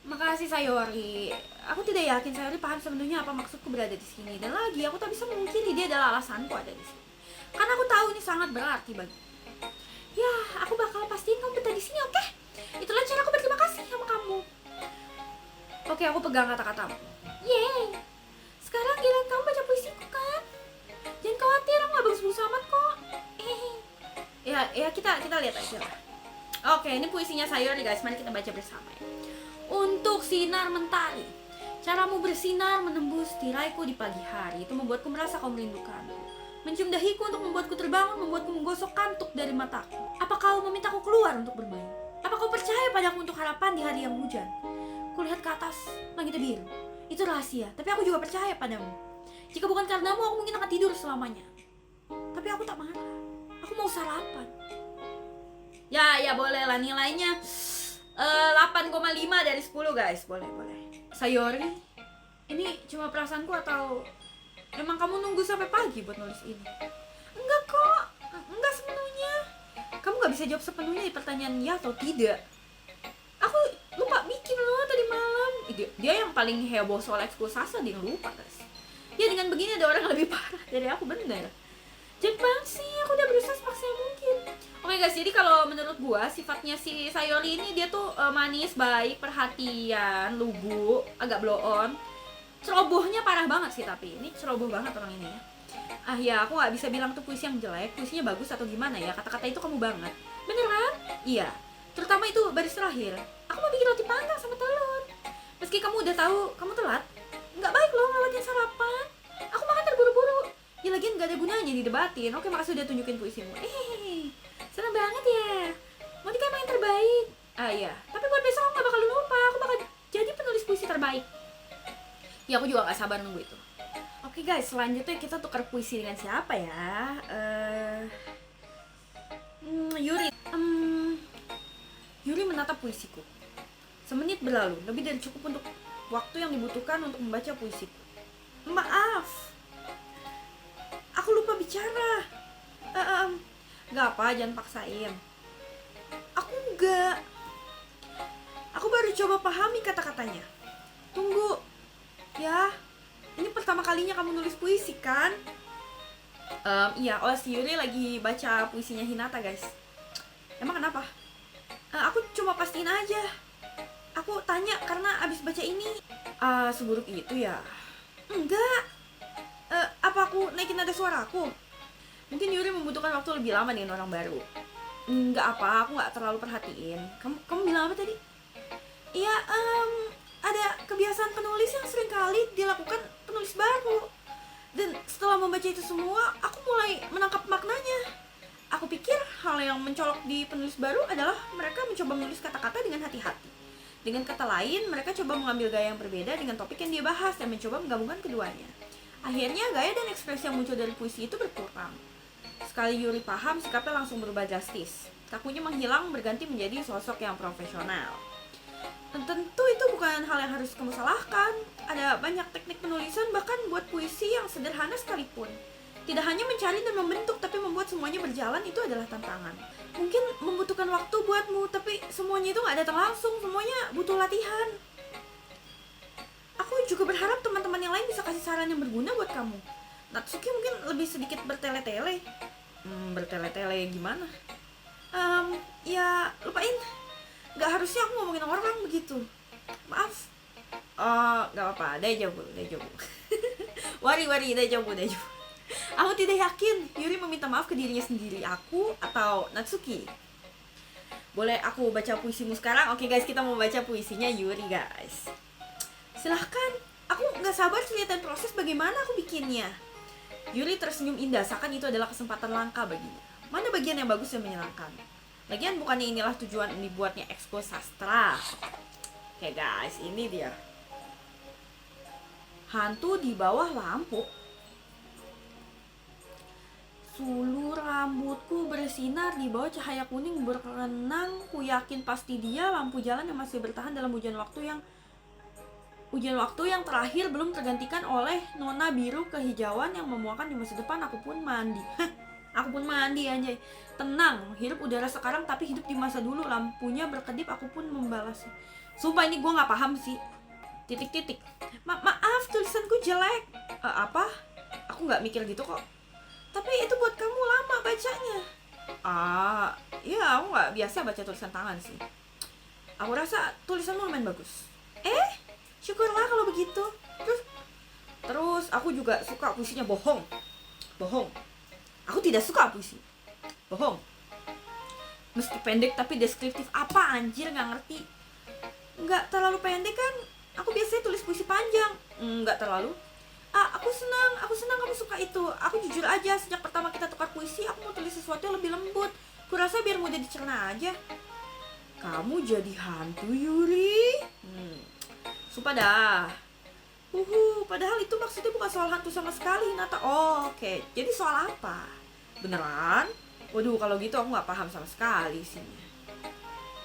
Makasih Sayori. Aku tidak yakin Sayori paham sebenarnya apa maksudku berada di sini. Dan lagi, aku tak bisa memungkiri dia adalah alasanku ada di sini. Karena aku tahu ini sangat berarti bagi. Ya, aku bakal pastiin kamu betah di sini, oke? Itulah cara aku berterima kasih sama kamu. Oke, aku pegang kata-katamu. Yeay. Sekarang giliran kamu baca puisiku kan? Jangan khawatir, aku gak bagus-bagus amat kok. Ya kita lihat aja lah. Oke, ini puisinya Sayori guys, mari kita baca bersama ya. Untuk sinar mentari, caramu bersinar menembus tiraiku di pagi hari, itu membuatku merasa kau merindukanku. Mencium dahiku untuk membuatku terbangun, membuatku menggosok kantuk dari mataku. Apa kau memintaku keluar untuk bermain? Apa kau percaya padaku untuk harapan di hari yang hujan? Kulihat ke atas, langitnya biru. Itu rahasia, tapi aku juga percaya padamu. Jika bukan karenamu, aku mungkin akan tidur selamanya. Tapi aku tak marah. Aku mau sarapan. Ya boleh lah, nilainya 8,5 dari 10 guys. Boleh. Sayori, ini cuma perasaanku atau emang kamu nunggu sampai pagi buat nulis ini? Enggak kok, enggak sepenuhnya. Kamu gak bisa jawab sepenuhnya di pertanyaan ya atau tidak. Aku lupa bikin loh tadi malam. Dia yang paling heboh soal ekskul sastra, dia lupa guys. Ya dengan begini ada orang yang lebih parah dari aku, bener. Jahat banget sih, aku udah berusaha semaksimal mungkin. Oke guys, jadi kalau menurut gua sifatnya si Sayori ini dia tuh manis, baik, perhatian, lugu, agak blow on. Cerobohnya parah banget sih, tapi ini ceroboh banget orang ini ya. Ya aku gak bisa bilang tuh puisi yang jelek, puisinya bagus atau gimana ya. Kata-kata itu kamu banget. Beneran? Iya. Terutama itu baris terakhir. Aku mau bikin roti panggang sama telur. Meski kamu udah tahu kamu telat, nggak baik loh ngelewatin sarapan. Aku makan terburu-buru. Ya lagian gak ada gunanya didebatin. Oke, makasih udah tunjukin puisimu. Seneng banget ya. Monika emang yang terbaik. Iya. Tapi buat besok aku gak bakal lupa. Aku bakal jadi penulis puisi terbaik. Ya aku juga gak sabar nunggu itu. Oke guys, selanjutnya kita tukar puisi dengan siapa ya? Yuri. Yuri menatap puisiku. Semenit berlalu, lebih dari cukup untuk waktu yang dibutuhkan untuk membaca puisiku. Maaf, aku lupa bicara. Gak apa, jangan paksain. Aku enggak. Aku baru coba pahami kata-katanya. Tunggu, ya. Ini pertama kalinya kamu nulis puisi kan? Iya, si Yuri lagi baca puisinya Hinata guys. Emang kenapa? Aku cuma pastiin aja. Aku tanya karena abis baca ini. Seburuk itu ya? Enggak. Apa aku naikin nada suaraku? Mungkin Yuri membutuhkan waktu lebih lama dengan orang baru. Enggak apa, aku gak terlalu perhatiin. Kamu bilang apa tadi? Iya, ada kebiasaan penulis yang sering kali dilakukan penulis baru. Dan setelah membaca itu semua, aku mulai menangkap maknanya. Aku pikir hal yang mencolok di penulis baru adalah mereka mencoba menulis kata-kata dengan hati-hati. Dengan kata lain, mereka coba mengambil gaya yang berbeda dengan topik yang dia bahas dan mencoba menggabungkan keduanya. Akhirnya, gaya dan ekspresi yang muncul dari puisi itu berkurang. Sekali Yuri paham, sikapnya langsung berubah drastis. Kakunya menghilang berganti menjadi sosok yang profesional. Dan tentu itu bukan hal yang harus kamu salahkan. Ada banyak teknik penulisan bahkan buat puisi yang sederhana sekalipun. Tidak hanya mencari dan membentuk, tapi membuat semuanya berjalan itu adalah tantangan. Mungkin membutuhkan waktu buatmu, tapi semuanya itu gak datang langsung, semuanya butuh latihan. Aku juga berharap teman-teman yang lain bisa kasih saran yang berguna buat kamu. Natsuki mungkin lebih sedikit bertele-tele. Bertele-tele gimana? Ya lupain. Gak harusnya aku ngomongin orang begitu. Maaf. Gak apa-apa, daijoubu. Wari, daijoubu. Aku tidak yakin Yuri meminta maaf ke dirinya sendiri, aku atau Natsuki. Boleh aku baca puisimu sekarang? Oke guys, kita mau baca puisinya Yuri guys. Silahkan, aku gak sabar lihat proses bagaimana aku bikinnya. Yuri tersenyum indah, seakan itu adalah kesempatan langka baginya. Mana bagian yang bagus dan menyenangkan? Lagian bukannya inilah tujuan dibuatnya ekskul sastra. Oke guys, ini dia. Hantu di bawah lampu. Sulu rambutku bersinar di bawah cahaya kuning berenang. Ku yakin pasti dia lampu jalan yang masih bertahan dalam hujan waktu yang terakhir belum tergantikan oleh nona biru kehijauan yang memuakan di masa depan. Aku pun mandi. Aku pun mandi anjay. Tenang, hirup udara sekarang tapi hidup di masa dulu. Lampunya berkedip, aku pun membalasnya. Sumpah ini gue gak paham sih. Titik-titik. Maaf, tulisanku jelek. Apa? Aku gak mikir gitu kok. Tapi itu buat kamu lama bacanya. Ya aku gak biasa baca tulisan tangan sih. Aku rasa tulisanmu lumayan bagus. Syukurlah kalau begitu. Terus aku juga suka puisinya. Bohong. Aku tidak suka puisi. Bohong. Meski pendek tapi deskriptif. Apa anjir, gak ngerti. Nggak terlalu pendek kan. Aku biasanya tulis puisi panjang. Nggak terlalu. Aku senang kamu suka itu. Aku jujur aja, sejak pertama kita tukar puisi, aku mau tulis sesuatu yang lebih lembut. Kurasa biar mudah dicerna aja. Kamu jadi hantu, Yuri? Sumpah dah. Padahal itu maksudnya bukan soal hantu sama sekali, Nata. Oke. Jadi soal apa? Beneran? Waduh, kalau gitu aku nggak paham sama sekali sih.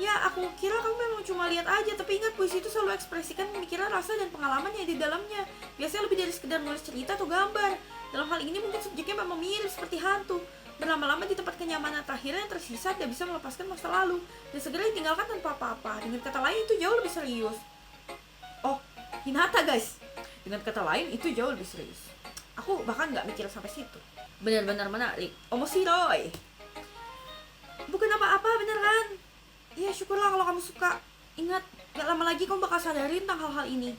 Ya, aku kira kamu memang cuma lihat aja, tapi ingat puisi itu selalu ekspresikan pemikiran, rasa, dan pengalamannya di dalamnya. Biasanya lebih dari sekedar nulis cerita atau gambar. Dalam hal ini mungkin subjeknya memang mirip seperti hantu. Berlama-lama di tempat kenyamanan terakhirnya yang tersisa tidak bisa melepaskan masa lalu dan segera ditinggalkan tanpa apa-apa. Dengan kata lain itu jauh lebih serius. Hinata guys. Dengan kata lain itu jauh lebih serius. Aku bahkan nggak mikir sampai situ. Benar-benar menarik. Omoshiroi. Bukan apa-apa beneran. Ya syukurlah kalau kamu suka. Ingat, gak lama lagi kamu bakal sadarin tentang hal-hal ini.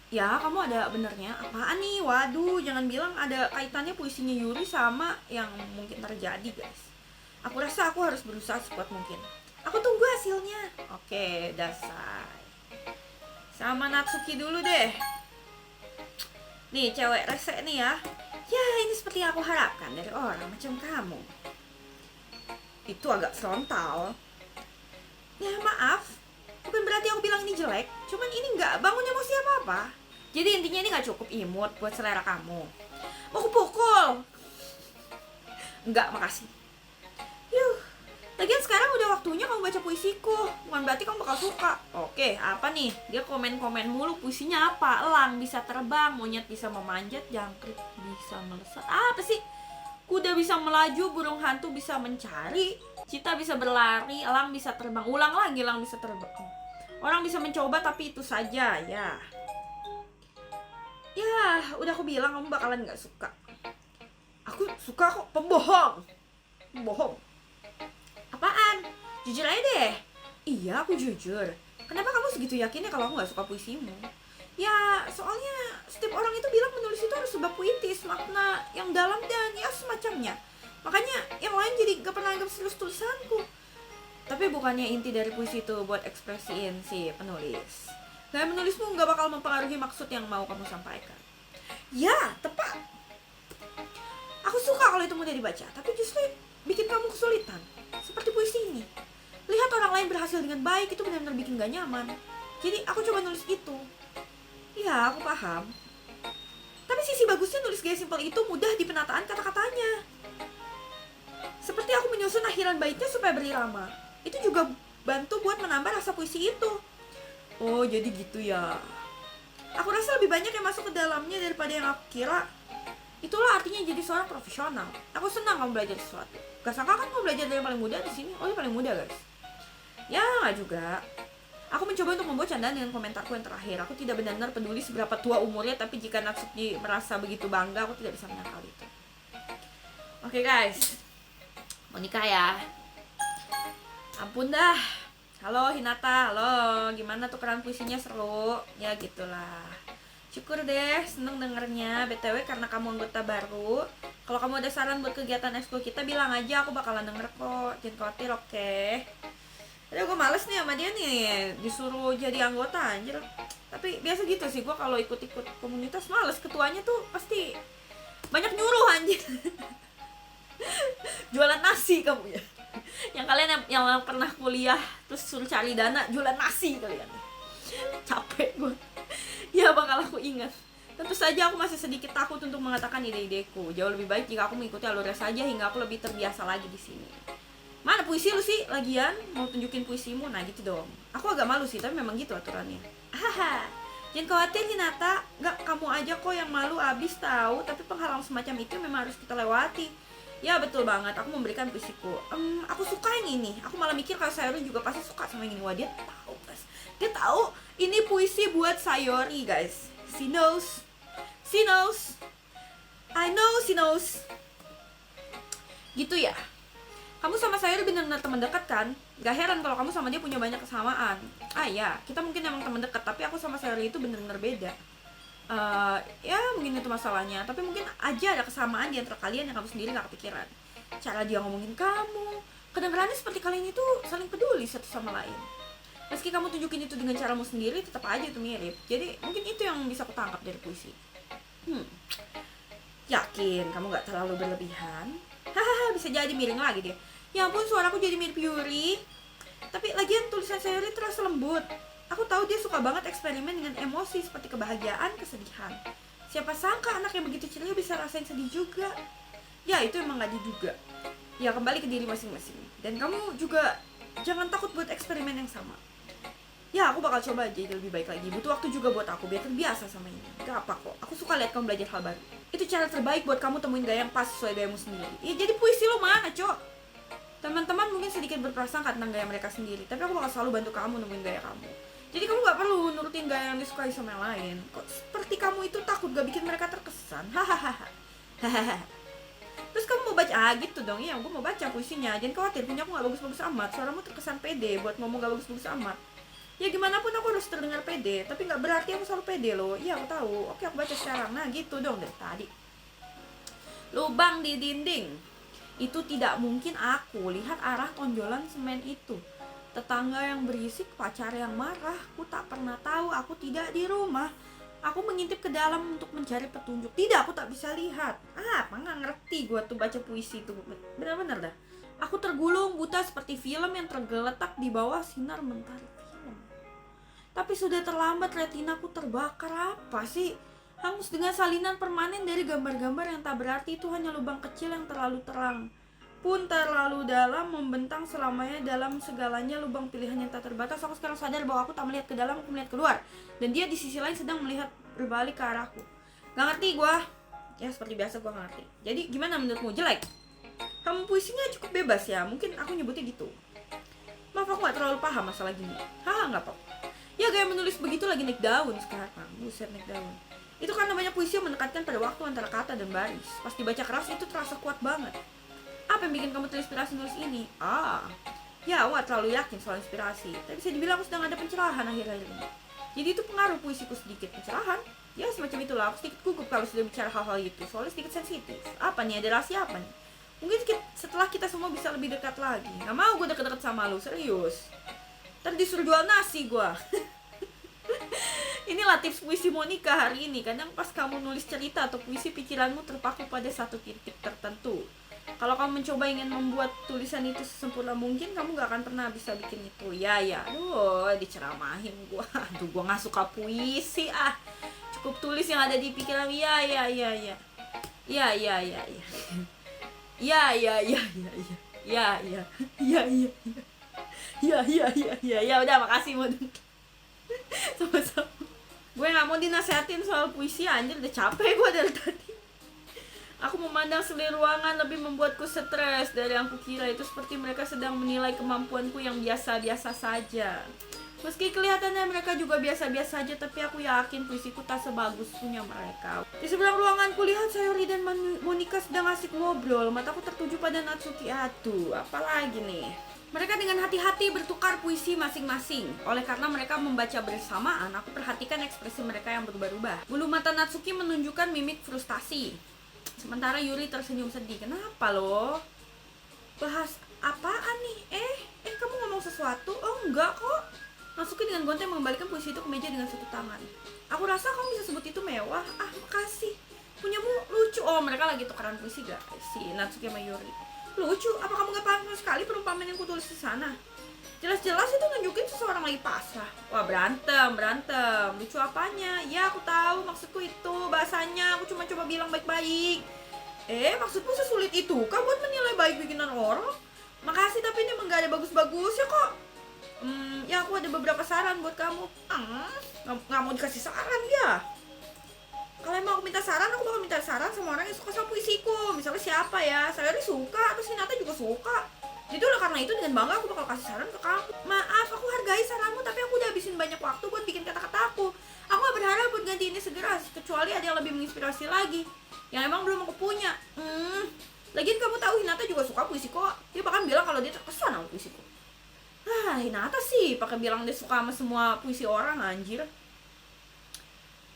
Ya, kamu ada benernya. Apaan nih? Waduh, jangan bilang ada kaitannya puisinya Yuri sama yang mungkin terjadi, guys. Aku rasa aku harus berusaha sekuat mungkin. Aku tunggu hasilnya. Oke, dasar. Sama Natsuki dulu deh. Nih, cewek rese nih ya. Ya, ini seperti yang aku harapkan dari orang macam kamu. Itu agak frontal. Ya maaf, bukan berarti aku bilang ini jelek. Cuman ini gak bangun emosi apa-apa. Jadi intinya ini gak cukup imut buat selera kamu. Mau aku pukul? Enggak, makasih. Lagian sekarang udah waktunya kamu baca puisiku. Bukan berarti kamu bakal suka. Oke, apa nih? Dia komen-komen mulu. Puisinya apa? Elang bisa terbang, monyet bisa memanjat, jangkrik bisa melesat. Apa sih? Kuda bisa melaju, burung hantu bisa mencari, cita bisa berlari, elang bisa terbang. Ulang lagi, elang bisa terbang. Orang bisa mencoba tapi itu saja, ya. Ya, udah aku bilang kamu bakalan gak suka. Aku suka kok. Pembohong. Apaan? Jujur aja deh. Iya, aku jujur. Kenapa kamu segitu yakinnya kalau aku gak suka puisimu? Ya, soalnya setiap orang itu bilang menulis itu harus sebab puitis, makna yang dalam dan ya semacamnya. Makanya yang lain jadi gak pernah anggap serius tulisanku. Tapi bukannya inti dari puisi itu buat ekspresiin si penulis. Gaya menulismu gak bakal mempengaruhi maksud yang mau kamu sampaikan. Ya, tepat. Aku suka kalau itu mudah dibaca, tapi justru bikin kamu kesulitan. Seperti puisi ini. Lihat orang lain berhasil dengan baik, itu benar-benar bikin gak nyaman. Jadi aku coba nulis gitu. Ya, aku paham. Tapi sisi bagusnya nulis gaya simpel itu mudah di penataan kata-katanya. Seperti aku menyusun akhiran baitnya supaya berirama. Itu juga bantu buat menambah rasa puisi itu. Oh, jadi gitu ya. Aku rasa lebih banyak yang masuk ke dalamnya daripada yang aku kira. Itulah artinya jadi seorang profesional. Aku senang kamu belajar sesuatu. Gak sangka kan kamu belajar dari yang paling muda di sini. Oh, yang paling muda, guys. Ya, gak juga. Aku mencoba untuk membuat candaan dengan komentarku yang terakhir. Aku tidak benar-benar peduli seberapa tua umurnya, tapi jika Natsuki merasa begitu bangga, aku tidak bisa menyangkal itu. Oke, guys. Mau nikah ya? Ampun dah. Halo Hinata, halo. Gimana tukeran puisinya, seru? Ya gitulah. Syukur deh, seneng dengernya. BTW karena kamu anggota baru, kalau kamu ada saran buat kegiatan ekskul kita, bilang aja, aku bakalan denger kok. Jangan khawatir, oke? Aduh, gue males nih sama dia nih, disuruh jadi anggota anjir. Tapi biasa gitu sih, gue kalau ikut-ikut komunitas males. Ketuanya tuh pasti banyak nyuruh anjir. Jualan nasi kamu ya. Yang kalian yang pernah kuliah terus suruh cari dana, jualan nasi kalian. Capek gue. Ya bakal aku ingat. Tentu saja aku masih sedikit takut untuk mengatakan ide-ideku. Jauh lebih baik jika aku mengikuti alurnya saja hingga aku lebih terbiasa lagi di sini. Mana puisi lu sih? Lagian mau tunjukin puisimu? Nah gitu dong. Aku agak malu sih, tapi memang gitu aturannya. Haha. Jangan khawatir Hinata, nggak kamu aja kok yang malu abis tahu. Tapi penghalang semacam itu memang harus kita lewati. Ya betul banget, aku memberikan puisiku. Aku suka yang ini. Aku malah mikir kalau Sayori juga pasti suka sama yang ini. Wah dia tahu guys. Dia tahu ini puisi buat Sayori guys. She knows. She knows. I know she knows. Gitu ya. Kamu sama Sayori benar-benar teman dekat kan? Gak heran kalau kamu sama dia punya banyak kesamaan. Ah ya, kita mungkin emang teman dekat, tapi aku sama Sayori itu benar-benar beda. Ya mungkin itu masalahnya, tapi mungkin aja ada kesamaan di antara kalian yang kamu sendiri gak kepikiran. Cara dia ngomongin kamu, kedengarannya seperti kalian itu saling peduli satu sama lain. Meski kamu tunjukin itu dengan caramu sendiri, tetap aja itu mirip. Jadi mungkin itu yang bisa aku tangkap dari puisi. Yakin kamu gak terlalu berlebihan? Hahaha, bisa jadi miring lagi dia. Ya ampun, suaraku jadi mirip Yuri. Tapi lagian tulisan Sayori terasa lembut. Aku tahu dia suka banget eksperimen dengan emosi seperti kebahagiaan, kesedihan. Siapa sangka anak yang begitu ceria bisa rasain sedih juga. Ya itu emang gak diduga. Ya kembali ke diri masing-masing. Dan kamu juga jangan takut buat eksperimen yang sama. Ya aku bakal coba jadi lebih baik lagi. Butuh waktu juga buat aku biar terbiasa sama ini. Gak apa kok, aku suka lihat kamu belajar hal baru. Itu cara terbaik buat kamu temuin gaya yang pas sesuai gayamu sendiri. Ya jadi puisi lo mana cok? Teman-teman mungkin sedikit berprasangka tentang gaya mereka sendiri, tapi aku bakal selalu bantu kamu nemuin gaya kamu. Jadi kamu gak perlu nurutin gaya yang disukai sama yang lain. Kok seperti kamu itu takut gak bikin mereka terkesan? Hahaha. Terus kamu mau baca? Gitu dong. Iya, gue mau baca puisinya. Jangan khawatir, punya aku gak bagus-bagus amat. Suaramu terkesan pede buat ngomong gak bagus-bagus amat. Ya gimana pun aku harus terdengar pede, tapi nggak berarti aku selalu pede loh. Iya aku tahu. Oke aku baca sekarang. Nah gitu dong dari tadi. Lubang di dinding. Itu tidak mungkin aku lihat arah tonjolan semen itu. Tetangga yang berisik, pacar yang marah. Aku tak pernah tahu, aku tidak di rumah. Aku mengintip ke dalam untuk mencari petunjuk. Tidak, aku tak bisa lihat. Apa nggak ngerti gue tuh baca puisi itu. Bener-bener dah. Aku tergulung buta seperti film yang tergeletak di bawah sinar mentari. Tapi sudah terlambat, retinaku terbakar. Apa sih? Hangus dengan salinan permanen dari gambar-gambar yang tak berarti. Itu hanya lubang kecil yang terlalu terang pun terlalu dalam, membentang selamanya dalam segalanya. Lubang pilihan yang tak terbatas. Aku sekarang sadar bahwa aku tak melihat ke dalam, aku melihat keluar. Dan dia di sisi lain sedang melihat berbalik ke arahku. Gak ngerti gue. Ya seperti biasa gue gak ngerti. Jadi gimana menurutmu? Jelek? Kamu puisinya cukup bebas ya. Mungkin aku nyebutnya gitu. Maaf aku gak terlalu paham masalah gini. Haha gak apa-apa. Ya gaya menulis begitu lagi naik daun sekarang. Buset naik daun. Itu kan namanya puisi yang menekankan pada waktu antara kata dan baris. Pas dibaca keras itu terasa kuat banget. Apa yang bikin kamu terinspirasi nulis ini? Ya aku gak terlalu yakin soal inspirasi. Tapi bisa dibilang aku sedang ada pencerahan akhir-akhir ini. Jadi itu pengaruh puisiku sedikit. Pencerahan? Ya semacam itulah. Aku sedikit gugup kalau sudah bicara hal-hal itu. Soalnya sedikit sensitif. Apa nih? Ada rahasia apa nih? Mungkin setelah kita semua bisa lebih dekat lagi. Gak mau gue deket-deket sama lu, serius. Ntar disuruh jual nasi gue. Inilah tips puisi Monica hari ini. Kadang pas kamu nulis cerita atau puisi, pikiranmu terpaku pada satu titik tertentu. Kalau kamu mencoba ingin membuat tulisan itu sesempurna mungkin, kamu gak akan pernah bisa bikin itu. Ya, aduh diceramahin gue. Aduh gue gak suka puisi Cukup tulis yang ada di pikiran. Ya. Ya udah makasih mau sama-sama. Gue gak mau dinasehatin soal puisi, anjir udah capek gue dari tadi. Aku memandang seluruh ruangan lebih membuatku stres dari yang kukira. Itu seperti mereka sedang menilai kemampuanku yang biasa-biasa saja. Meski kelihatannya mereka juga biasa-biasa saja, tapi aku yakin puisiku tak sebagus punya mereka. Di seberang ruangan kulihat Sayori dan Monica sedang asik ngobrol. Mataku tertuju pada Natsuki. Aduh, apalagi nih? Mereka dengan hati-hati bertukar puisi masing-masing. Oleh karena mereka membaca bersamaan, aku perhatikan ekspresi mereka yang berubah-ubah. Bulu mata Natsuki menunjukkan mimik frustasi. Sementara Yuri tersenyum sedih. Kenapa lo? Bahas apaan nih? Kamu ngomong sesuatu? Oh enggak kok. Natsuki dengan gontai mengembalikan puisi itu ke meja dengan satu tangan. Aku rasa kamu bisa sebut itu mewah. Makasih. Punyamu lucu. Oh mereka lagi tukeran puisi gak? Si Natsuki sama Yuri. Lucu, apa kamu gak paham sekali perumpamaan yang kutulis di sana? Jelas-jelas itu nunjukin seseorang lagi pasrah. Wah, berantem. Lucu apanya? Ya, aku tahu maksudku itu bahasanya. Aku cuma coba bilang baik-baik. Maksudmu sesulit itu kah buat menilai baik bikinan orang? Makasih, tapi ini emang gak ada bagus-bagusnya kok. Ya aku ada beberapa saran buat kamu. Nggak mau dikasih saran ya? Kalau emang aku minta saran, aku bakal minta saran sama orang yang suka sama puisiku. Misalnya siapa ya? Sayori suka, terus Hinata juga suka. Jadi oleh karena itu dengan bangga aku bakal kasih saran ke kamu. Maaf, aku hargai saranmu, tapi aku udah habisin banyak waktu buat bikin kata-kata aku. Aku gak berharap buat ganti ini segera, kecuali ada yang lebih menginspirasi lagi, yang emang belum aku punya. Lagian kamu tahu Hinata juga suka puisi kok. Dia bahkan bilang kalau dia terkesan sama puisiku. Hinata sih pakai bilang dia suka sama semua puisi orang, anjir.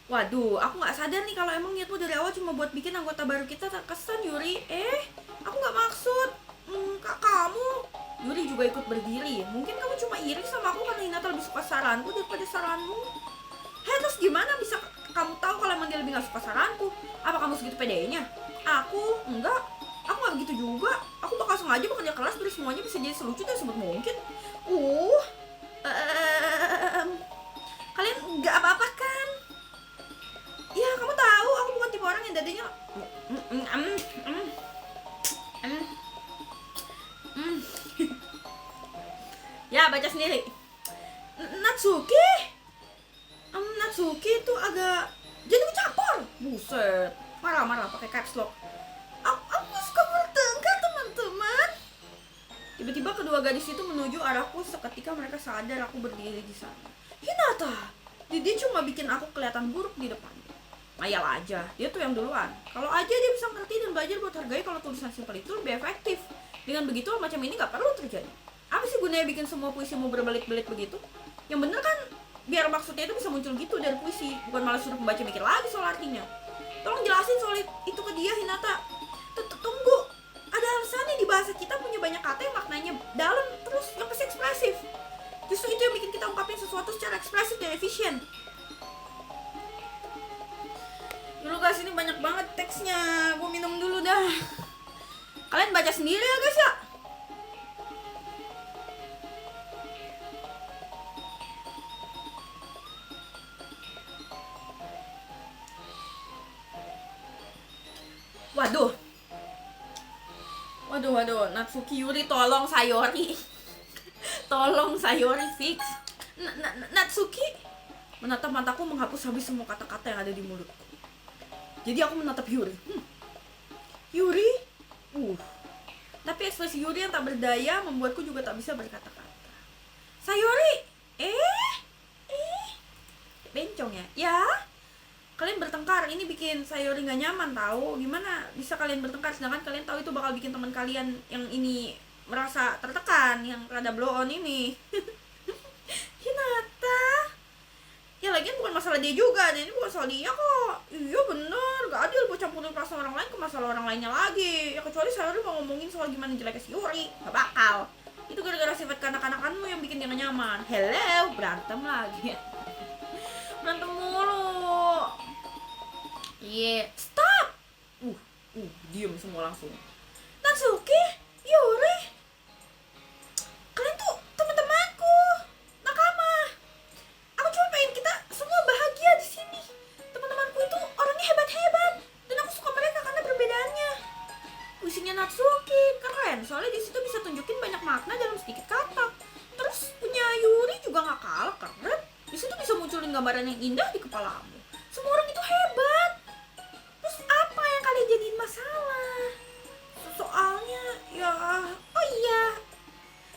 Waduh, aku nggak sadar nih kalau emang niatmu dari awal cuma buat bikin anggota baru kita terkesan, Yuri. Aku nggak maksud. Kamu. Yuri juga ikut berdiri. Mungkin kamu cuma iri sama aku karena Hinata lebih suka saranku daripada saranmu. Terus gimana bisa kamu tahu kalau emang dia lebih nggak suka saranku? Apa kamu segitu pedenya? Aku enggak. Aku nggak begitu juga. Aku bakal sengaja bekerja keras biar semuanya bisa jadi selucu dan sebut mungkin. Kalian nggak apa-apa kan? Ya, kamu tahu aku bukan tipe orang yang dadanya Ya, baca sendiri. Natsuki itu agak jadi campur. Buset, marah-marah pakai caps lock. Aku suka bertengkar, teman-teman. Tiba-tiba kedua gadis itu menuju arahku. Seketika mereka sadar aku berdiri di sana. Hinata, dia cuma bikin aku kelihatan buruk di depannya. Ngayal aja, dia tuh yang duluan. Kalau aja dia bisa ngerti dan belajar buat hargai kalau tulisan simpel itu lebih efektif. Dengan begitu macam ini gak perlu terjadi. Apa sih gunanya bikin semua puisimu berbelit-belit begitu? Yang bener kan biar maksudnya itu bisa muncul gitu dari puisi, bukan malah suruh pembaca mikir lagi soal artinya. Tolong jelasin soal itu ke dia, Hinata. Tunggu, ada alasannya di bahasa kita punya banyak kata yang maknanya dalam terus yang pasti ekspresif. Justru itu yang bikin kita ungkapin sesuatu secara ekspresif dan efisien. Dulu guys, ini banyak banget teksnya. Gue minum dulu dah. Kalian baca sendiri ya guys ya. Waduh, Natsuki Yuri, tolong Sayori. Tolong Sayori fix. Natsuki menatap mataku menghapus habis semua kata-kata yang ada di mulutku. Jadi aku menatap Yuri. Yuri? Tapi ekspresi Yuri yang tak berdaya membuatku juga tak bisa berkata-kata. Sayori? Bencong ya? Ya? Kalian bertengkar, ini bikin Sayori gak nyaman tahu. Gimana bisa kalian bertengkar sedangkan kalian tahu itu bakal bikin teman kalian yang ini merasa tertekan, yang rada blow on ini. Hinata. Ya lagian bukan masalah dia juga, ini bukan soal dia kok. Iya bener, gak adil buat campurin perasaan orang lain ke masalah orang lainnya lagi. Ya kecuali Sayori mau ngomongin soal gimana jeleknya si Yuri, gak bakal. Itu gara-gara sifat kanak-kanakanmu yang bikin dia gak nyaman. Hello, berantem lagi. Berantem mulu. Stop. Diem semua langsung. Natsuki, Yuri, kalian tuh teman-temanku, nakama. Aku cuma pengen kita semua bahagia di sini. Teman-temanku itu orangnya hebat-hebat dan aku suka mereka karena perbedaannya. Puisinya Natsuki keren, soalnya di situ bisa tunjukin banyak makna dalam sedikit kata. Terus punya Yuri juga nggak kalah keren. Di situ bisa munculin gambaran yang indah di kepalamu. Semua orang itu hebat. Terus apa yang kalian jadiin masalah? Soalnya ya,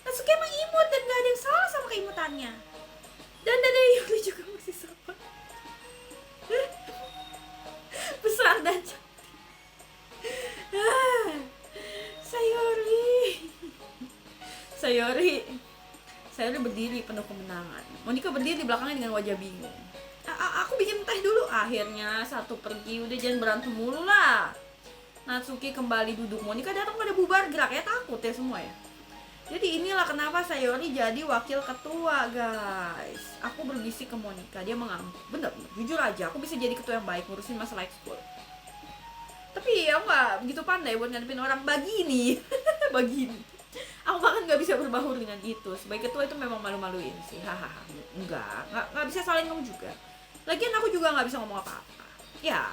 Natsuki emang imut dan gak ada yang salah sama keimutannya. Dan dada Yuri juga masih sama. Besar dan cantik. Sayori berdiri penuh kemenangan. Monika berdiri di belakangnya dengan wajah bingung. Aku bikin teh dulu. Akhirnya satu pergi, udah jangan berantem mulu lah. Natsuki kembali duduk. Monika datang pada bubar gerak ya, takut ya semua ya. Jadi inilah kenapa Sayori jadi wakil ketua guys. Aku berbisik ke Monika, dia mengangguk. Bener, jujur aja aku bisa jadi ketua yang baik ngurusin masalah ekskul. Tapi ya nggak begitu pandai buat ngadepin orang begini. Begini. Aku bahkan nggak bisa berbaur dengan itu. Sebagai ketua itu memang malu-maluin sih, hahaha. Nggak bisa salin kamu juga. Lagian aku juga nggak bisa ngomong apa-apa. Ya,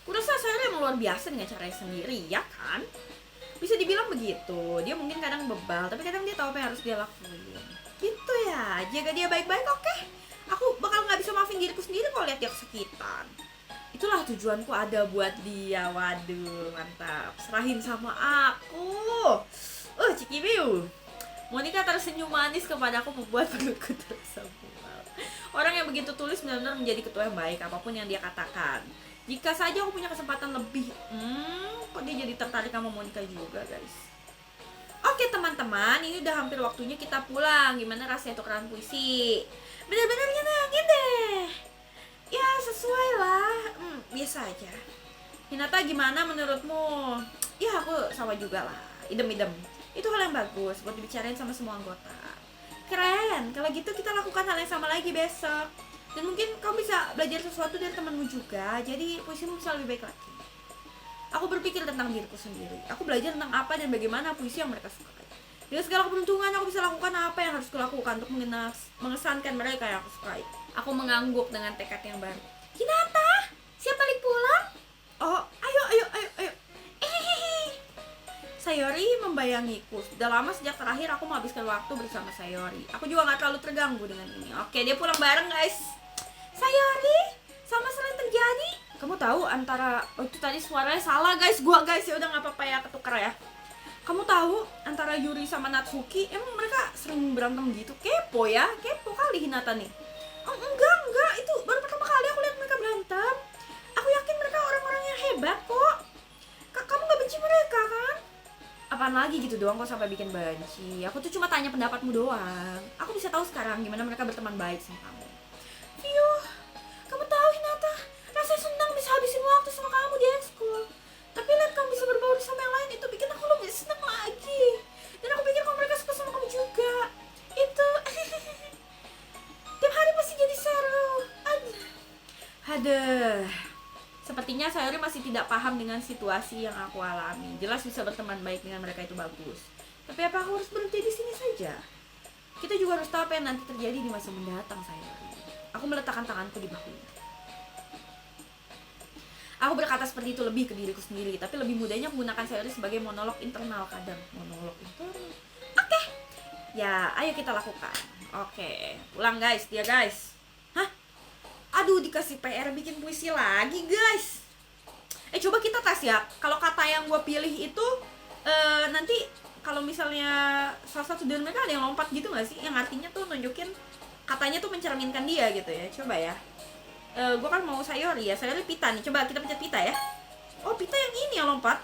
kurasa saya yang luar biasa dengan caranya sendiri, ya kan? Bisa dibilang begitu. Dia mungkin kadang bebal, tapi kadang dia tahu apa yang harus dia lakuin. Gitu ya, jaga dia baik-baik, oke? Aku bakal nggak bisa maafin diriku sendiri kalau lihat dia kesakitan. Itulah tujuanku ada buat dia. Waduh, mantap. Serahin sama aku. Cikibiu. Monica tersenyum manis kepadaku membuat perutku terasa mual. Orang yang begitu tulus benar-benar menjadi ketua yang baik apapun yang dia katakan. Jika saja aku punya kesempatan lebih. Kok dia jadi tertarik sama Monica juga, guys. Oke teman-teman, ini udah hampir waktunya kita pulang. Gimana rasanya tukeran puisi? Bener-bener nyenengin deh. Ya sesuai lah, biasa aja. Hinata gimana menurutmu? Ya aku sama juga lah, idem-idem. Itu hal yang bagus buat dibicarain sama semua anggota. Keren, kalau gitu kita lakukan hal yang sama lagi besok. Dan mungkin kamu bisa belajar sesuatu dari temanmu juga. Jadi puisimu bisa lebih baik lagi. Aku berpikir tentang diriku sendiri. Aku belajar tentang apa dan bagaimana puisi yang mereka sukai. Dengan segala keberuntungan aku bisa lakukan apa yang harus kulakukan untuk mengesankan mereka yang aku sukai. Aku mengangguk dengan tekad yang baru. Hinata, siap balik pulang? Oh, ayo. Sayori membayangiku. Sudah lama sejak terakhir aku menghabiskan waktu bersama Sayori. Aku juga gak terlalu terganggu dengan ini. Oke, dia pulang bareng, guys. Sayori, sama sering terjadi. Kamu tahu antara itu tadi suaranya salah, guys. Guys, ya udah nggak apa-apa ya, ketukar ya. Kamu tahu antara Yuri sama Natsuki emang mereka sering berantem gitu? Kepo ya, kepo kali Hinata nih. Oh, enggak, itu baru pertama kali aku lihat mereka berantem. Aku yakin mereka orang-orang yang hebat kok. Kamu gak benci mereka kan? Apaan lagi gitu doang kok sampai bikin benci. Aku tuh cuma tanya pendapatmu doang. Aku bisa tahu sekarang gimana mereka berteman baik sama kamu. Fiuh, kamu tahu Hinata, rasanya senang bisa habisin waktu sama kamu di ekskul. Tapi lihat kamu bisa berbaur sama yang lain itu bikin aku lebih senang lagi. Dan aku pikir kalau mereka suka sama kamu juga. Itu tiap hari pasti jadi seru. Aduh. Sepertinya Sayori masih tidak paham dengan situasi yang aku alami. Jelas bisa berteman baik dengan mereka itu bagus. Tapi apa aku harus berhenti di sini saja? Kita juga harus tahu apa yang nanti terjadi di masa mendatang, Sayori. Aku meletakkan tanganku di bahunya. Aku berkata seperti itu lebih ke diriku sendiri, tapi lebih mudahnya menggunakan Sayori sebagai monolog internal kadang. Monolog internal. Oke. Ya, ayo kita lakukan. Oke, pulang guys, dia guys. Hah? Aduh, dikasih PR bikin puisi lagi guys. Coba kita tes ya. Kalau kata yang gue pilih itu nanti kalau misalnya salah satu dari mereka ada yang lompat gitu gak sih? Yang artinya tuh nunjukin katanya tuh mencerminkan dia gitu ya. Coba ya. Gue kan mau Sayori ya. Sayori Pita nih. Coba kita pencet Pita ya. Oh, Pita yang ini yang lompat.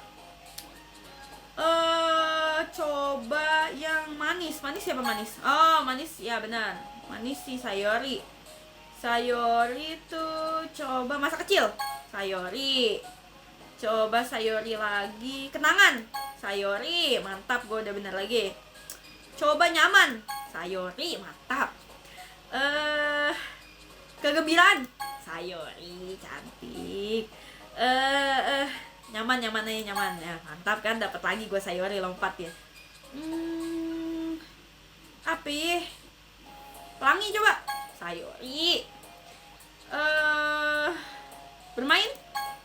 Coba yang manis. Manis siapa manis? Oh, manis ya benar. Manis si Sayori. Sayori tuh coba masa kecil. Sayori. Coba Sayori lagi. Kenangan. Sayori. Mantap, gue udah bener lagi. Coba nyaman. Sayori. Mantap. Kegembiraan. Sayori. Cantik. Nyaman ya. Mantap kan, dapat lagi gue Sayori lompat ya. Api. Pelangi coba. Sayori. Bermain.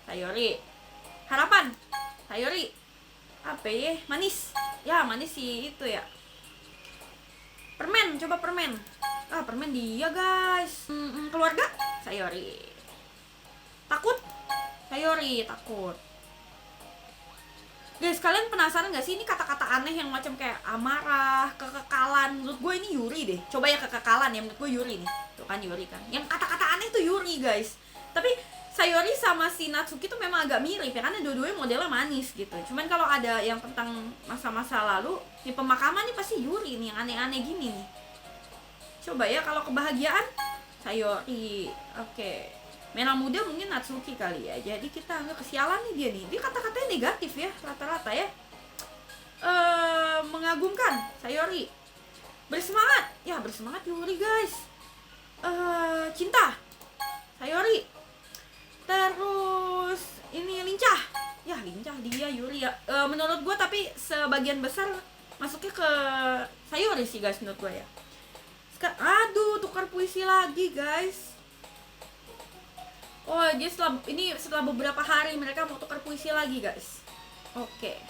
Sayori. Harapan. Sayori. Apa ya? Manis. Ya, manis sih itu ya. Permen, coba permen. Permen dia, guys. Keluarga. Sayori. Takut. Sayori, takut. Guys, kalian penasaran gak sih ini kata-kata aneh yang macam kayak amarah, kekekalan? Menurut gue ini Yuri deh. Coba ya kekekalan ya, menurut gue Yuri nih. Tuh kan Yuri kan. Yang kata-kata aneh tuh Yuri, guys. Tapi Sayori sama si Natsuki tuh memang agak mirip ya, karena dua-duanya modelnya manis gitu. Cuman kalau ada yang tentang masa-masa lalu, nih pemakaman nih pasti Yuri nih, yang aneh-aneh gini nih. Coba ya kalau kebahagiaan Sayori. Oke. Merah muda mungkin Natsuki kali ya. Jadi kita anggap kesialan nih dia nih. Dia kata-katanya negatif ya, rata-rata ya. Mengagumkan Sayori. Bersemangat. Ya, bersemangat Yuri, guys. Cinta. Sayori. Terus ini lincah. Ya, lincah dia Yuri ya. Menurut gue tapi sebagian besar masuknya ke Sayori sih guys menurut gue ya. Sekarang, aduh, tukar puisi lagi guys. Oh, jadi setelah beberapa hari mereka mau tukar puisi lagi guys. Oke.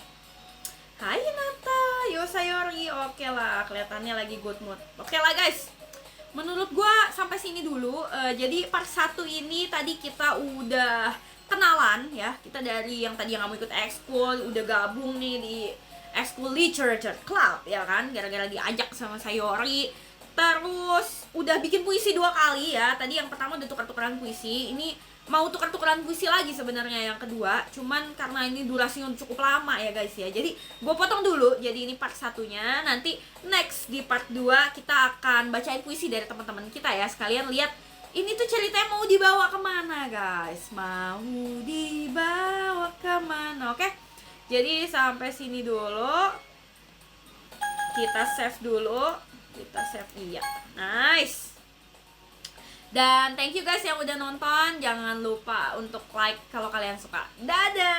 Hai Nata, yo Sayori. Oke lah, kelihatannya lagi good mood. Oke lah guys, menurut gua sampai sini dulu. Jadi part 1 ini tadi kita udah kenalan ya. Kita dari yang tadi yang gak mau ikut ekskul, udah gabung nih di Ekskul Literature Club ya kan, gara-gara diajak sama Sayori. Terus udah bikin puisi 2 kali ya. Tadi yang pertama udah tukar-tukaran puisi. Ini mau tukar-tukaran puisi lagi sebenarnya yang kedua. Cuman karena ini durasinya cukup lama ya guys ya. Jadi gue potong dulu. Jadi ini part 1-nya. Nanti next di part 2 kita akan bacain puisi dari teman-teman kita ya. Sekalian lihat ini tuh ceritanya mau dibawa kemana guys. Mau dibawa kemana. Oke. Jadi sampai sini dulu. Kita save dulu. Kita save, iya, nice. Dan thank you guys yang udah nonton. Jangan lupa untuk like kalau kalian suka. Dadah.